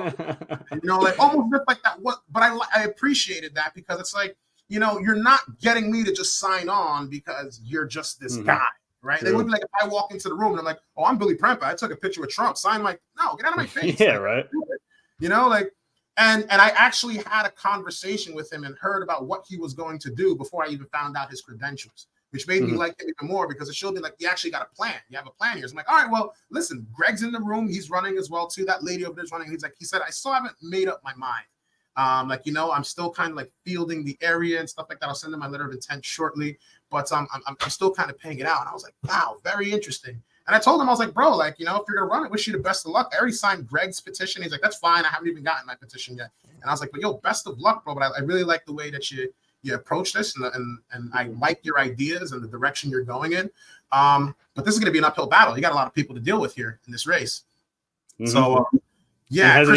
Like, almost just like that. But I appreciated that because it's like, you're not getting me to just sign on because you're just this guy. Right? True. They would be like, if I walk into the room and I'm like, "Oh, I'm Billy Prempeh. I took a picture with Trump. Sign my..." No, get out of my face. Yeah, like, right. And I actually had a conversation with him and heard about what he was going to do before I even found out his credentials, which made me like him even more because it showed me, like, you actually got a plan. You have a plan here. So I'm like, all right, well, listen, Greg's in the room. He's running as well too. That lady over there is running. He said, "I still haven't made up my mind. I'm still kind of like fielding the area and stuff like that. I'll send him my letter of intent shortly, but I'm still kind of paying it out." And I was like, wow, very interesting. And I told him, I was like, "Bro, like, if you're gonna run it, wish you the best of luck. I already signed Greg's petition." He's like, "That's fine. I haven't even gotten my petition yet." And I was like, "But yo, best of luck, bro. But I really like the way that you approach this, and I like your ideas and the direction you're going in. But this is gonna be an uphill battle. You got a lot of people to deal with here in this race." So. Yeah, it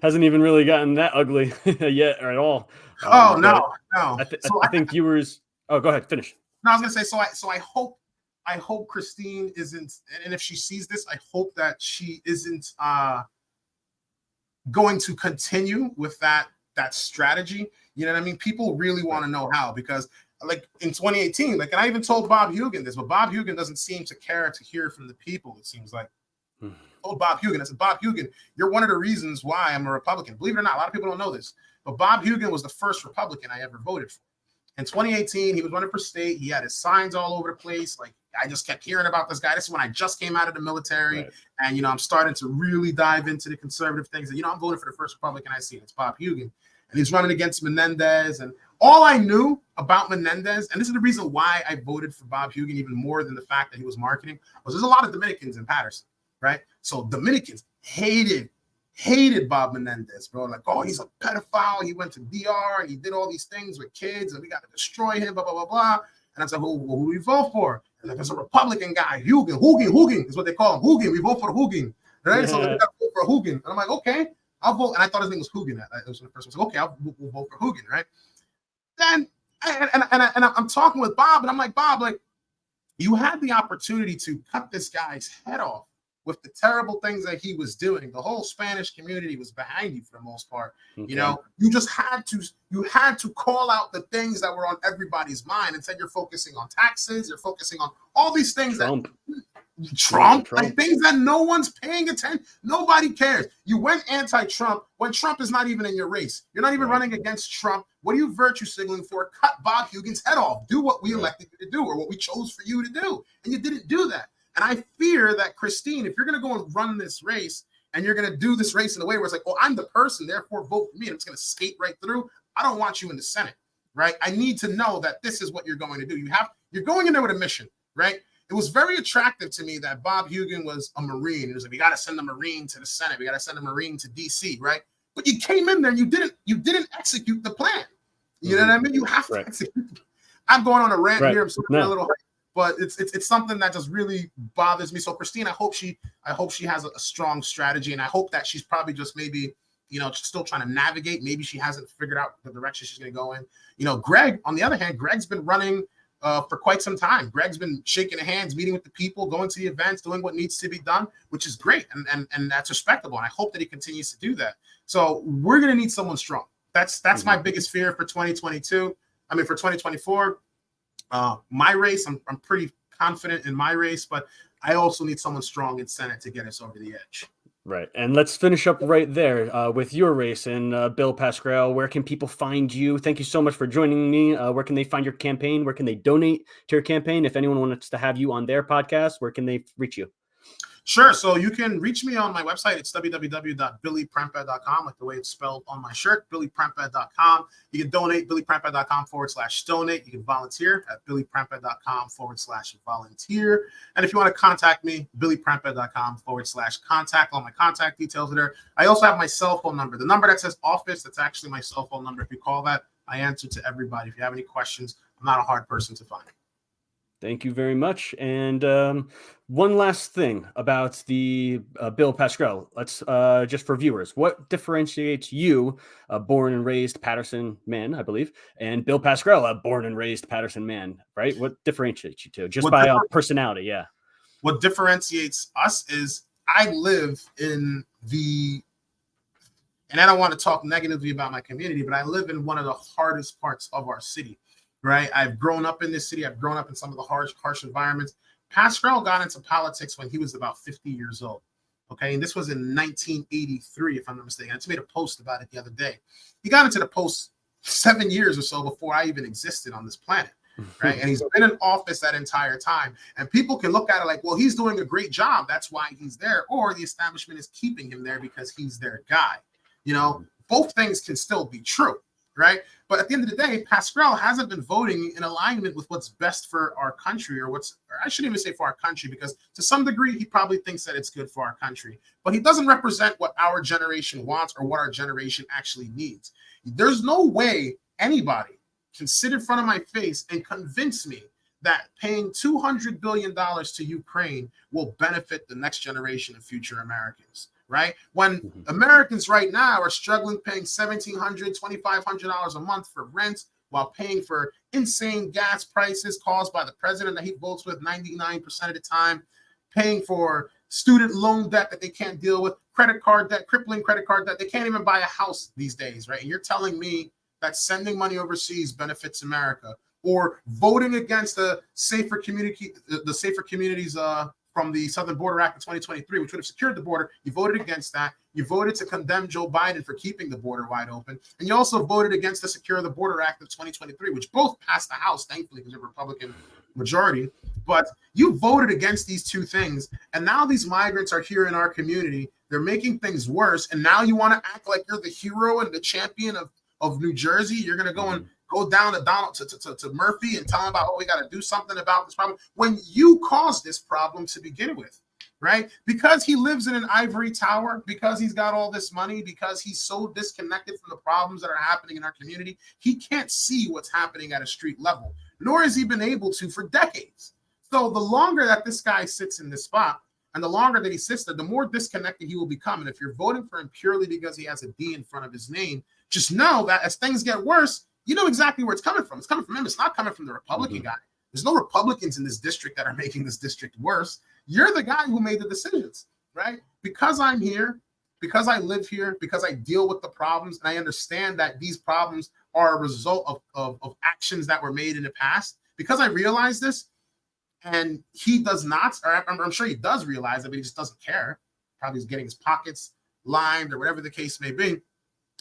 hasn't even really gotten that ugly yet or at all. No. I think viewers. Oh, go ahead, finish. No, I was gonna say. So I hope Christine isn't, and if she sees this, I hope that she isn't going to continue with that that strategy. You know what I mean? People really want to know how, because like in 2018, like, and I even told Bob Hugin this, but Bob Hugin doesn't seem to care to hear from the people, it seems like. I told Bob Hugin, I said, Bob Hugin, you're one of the reasons why I'm a Republican. Believe it or not, a lot of people don't know this, but Bob Hugin was the first Republican I ever voted for. In 2018, he was running for state. He had his signs all over the place. Like, I just kept hearing about this guy. This is when I just came out of the military. Right. And, you know, I'm starting to really dive into the conservative things. And, you know, I'm voting for the first Republican I see. It's Bob Hugin. And he's running against Menendez. And all I knew about Menendez, and this is the reason why I voted for Bob Hugin even more than the fact that he was marketing, was there's a lot of Dominicans in Patterson, right? So Dominicans hated Bob Menendez, bro. Like, oh, he's a pedophile. He went to DR and he did all these things with kids and we got to destroy him, blah, blah, blah, blah. And I said, who do we vote for? And like, there's a Republican guy, Hugin is what they call him. Hugin, we vote for Hugin, right? Yeah. So we got to vote for Hugin. And I'm like, okay, I'll vote. And I thought his name was Hugin. That was the first one. So, okay, we'll vote for Hugin, right? Then, and I'm talking with Bob, and I'm like, Bob, like, you had the opportunity to cut this guy's head off with the terrible things that he was doing. The whole Spanish community was behind you for the most part. Okay. You know, you had to call out the things that were on everybody's mind. Instead, you're focusing on taxes, you're focusing on all these things Trump, like things that no one's paying attention. Nobody cares. You went anti-Trump when Trump is not even in your race. You're not even running against Trump. What are you virtue signaling for? Cut Bob Hugin's head off. Do what we elected you to do, or what we chose for you to do. And you didn't do that. And I fear that, Christine, if you're going to go and run this race and you're going to do this race in a way where it's like, oh, I'm the person, therefore vote for me, and it's going to skate right through, I don't want you in the Senate, right? I need to know that this is what you're going to do. You're going in there with a mission, right? It was very attractive to me that Bob Hugin was a Marine. It was like, we got to send a Marine to the Senate. We got to send a Marine to DC, right? But you came in there and you didn't execute the plan. You know what I mean? You have to execute. I'm going on a rant here. I'm sorry, a little, but it's something that just really bothers me. So Christine, I hope she has a strong strategy, and I hope that she's probably just maybe, you know, still trying to navigate. Maybe she hasn't figured out the direction she's going to go in. You know, Greg, on the other hand, Greg's been running for quite some time. Greg's been shaking hands, meeting with the people, going to the events, doing what needs to be done, which is great, and that's respectable. And I hope that he continues to do that. So we're going to need someone strong. That's my biggest fear for 2022. I mean, for 2024. My race, I'm pretty confident in my race, but I also need someone strong in Senate to get us over the edge. Right. And let's finish up right there with your race. And Bill Pascrell, where can people find you? Thank you so much for joining me. Where can they find your campaign? Where can they donate to your campaign? If anyone wants to have you on their podcast, where can they reach you? Sure. So you can reach me on my website. It's www.billyprempeh.com, like the way it's spelled on my shirt, billyprempeh.com. You can donate, billyprempeh.com/donate. You can volunteer at billyprempeh.com/volunteer. And if you want to contact me, billyprempeh.com/contact. All my contact details are there. I also have my cell phone number. The number that says office, that's actually my cell phone number. If you call that, I answer to everybody. If you have any questions, I'm not a hard person to find. Thank you very much. And one last thing about the Bill Pascrell. Let's just for viewers, what differentiates you, a born and raised Patterson man, I believe, and Bill Pascrell, a born and raised Patterson man, right? What differentiates you two? Just by personality, yeah. What differentiates us is I live in the, and I don't want to talk negatively about my community, but I live in one of the hardest parts of our city. Right, I've grown up in this city. I've grown up in some of the harsh environments. Pascrell got into politics when he was about 50 years old. Okay, and this was in 1983, if I'm not mistaken. I just made a post about it the other day. He got into the post 7 years or so before I even existed on this planet. Right, and he's been in office that entire time. And people can look at it like, well, he's doing a great job. That's why he's there. Or the establishment is keeping him there because he's their guy. You know, both things can still be true. Right. But at the end of the day, Pascrell hasn't been voting in alignment with what's best for our country, or I shouldn't even say for our country, because to some degree, he probably thinks that it's good for our country. But he doesn't represent what our generation wants or what our generation actually needs. There's no way anybody can sit in front of my face and convince me that paying $200 billion to Ukraine will benefit the next generation of future Americans. Right? When Americans right now are struggling paying $1,700, $2,500 a month for rent, while paying for insane gas prices caused by the president that he votes with 99% of the time, paying for student loan debt that they can't deal with, credit card debt, crippling credit card debt. They can't even buy a house these days, right? And you're telling me that sending money overseas benefits America, or voting against the safer communities from the Southern Border Act of 2023, which would have secured the border. You voted against that. You voted to condemn Joe Biden for keeping the border wide open. And you also voted against the Secure the Border Act of 2023, which both passed the House, thankfully, because of a Republican majority. But you voted against these two things. And now these migrants are here in our community. They're making things worse. And now you want to act like you're the hero and the champion of New Jersey. You're going to go and go down to Donald to Murphy and tell him about, oh, we got to do something about this problem, when you caused this problem to begin with, right? Because he lives in an ivory tower, because he's got all this money, because he's so disconnected from the problems that are happening in our community, he can't see what's happening at a street level, nor has he been able to for decades. So the longer that this guy sits in this spot, and the longer that he sits there, the more disconnected he will become. And if you're voting for him purely because he has a D in front of his name, just know that as things get worse, you know exactly where it's coming from. It's coming from him. It's not coming from the Republican guy. There's no Republicans in this district that are making this district worse. You're the guy who made the decisions, right? Because I'm here, because I live here, because I deal with the problems, and I understand that these problems are a result of actions that were made in the past. Because I realize this, and he does not, or I'm sure he does realize it, but he just doesn't care. Probably he's getting his pockets lined or whatever the case may be.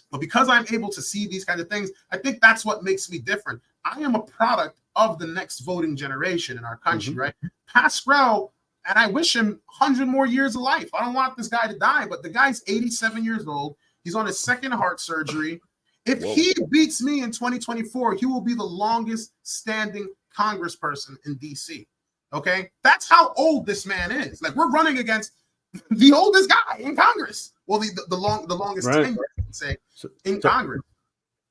But because I'm able to see these kinds of things, I think that's what makes me different. I am a product of the next voting generation in our country, right? Pascrell, and I wish him 100 more years of life. I don't want this guy to die, but the guy's 87 years old. He's on his second heart surgery. If he beats me in 2024, he will be the longest standing congressperson in D.C., okay? That's how old this man is. Like, we're running against the oldest guy in Congress. Well, the longest tenure, I can say, in Congress.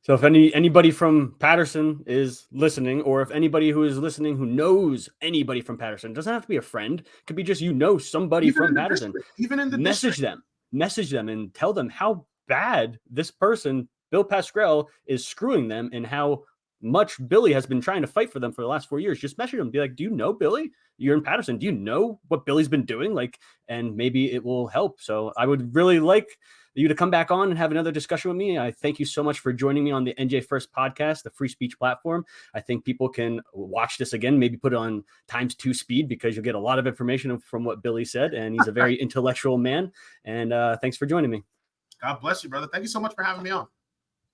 So if anybody from Patterson is listening, or if anybody who is listening who knows anybody from Patterson, it doesn't have to be a friend. It could be just somebody from Patterson. Even in the message them and tell them how bad this person, Bill Pascrell, is screwing them, and how much Billy has been trying to fight for them for the last 4 years. Just message them, be like, do you know Billy? You're in Patterson. Do you know what Billy's been doing? Like, and maybe it will help. So I would really like you to come back on and have another discussion with me. I thank you so much for joining me on the NJ1ST podcast, the free speech platform. I think people can watch this again, maybe put it on ×2 speed, because you'll get a lot of information from what Billy said. And he's a very intellectual man. And thanks for joining me. God bless you, brother. Thank you so much for having me on.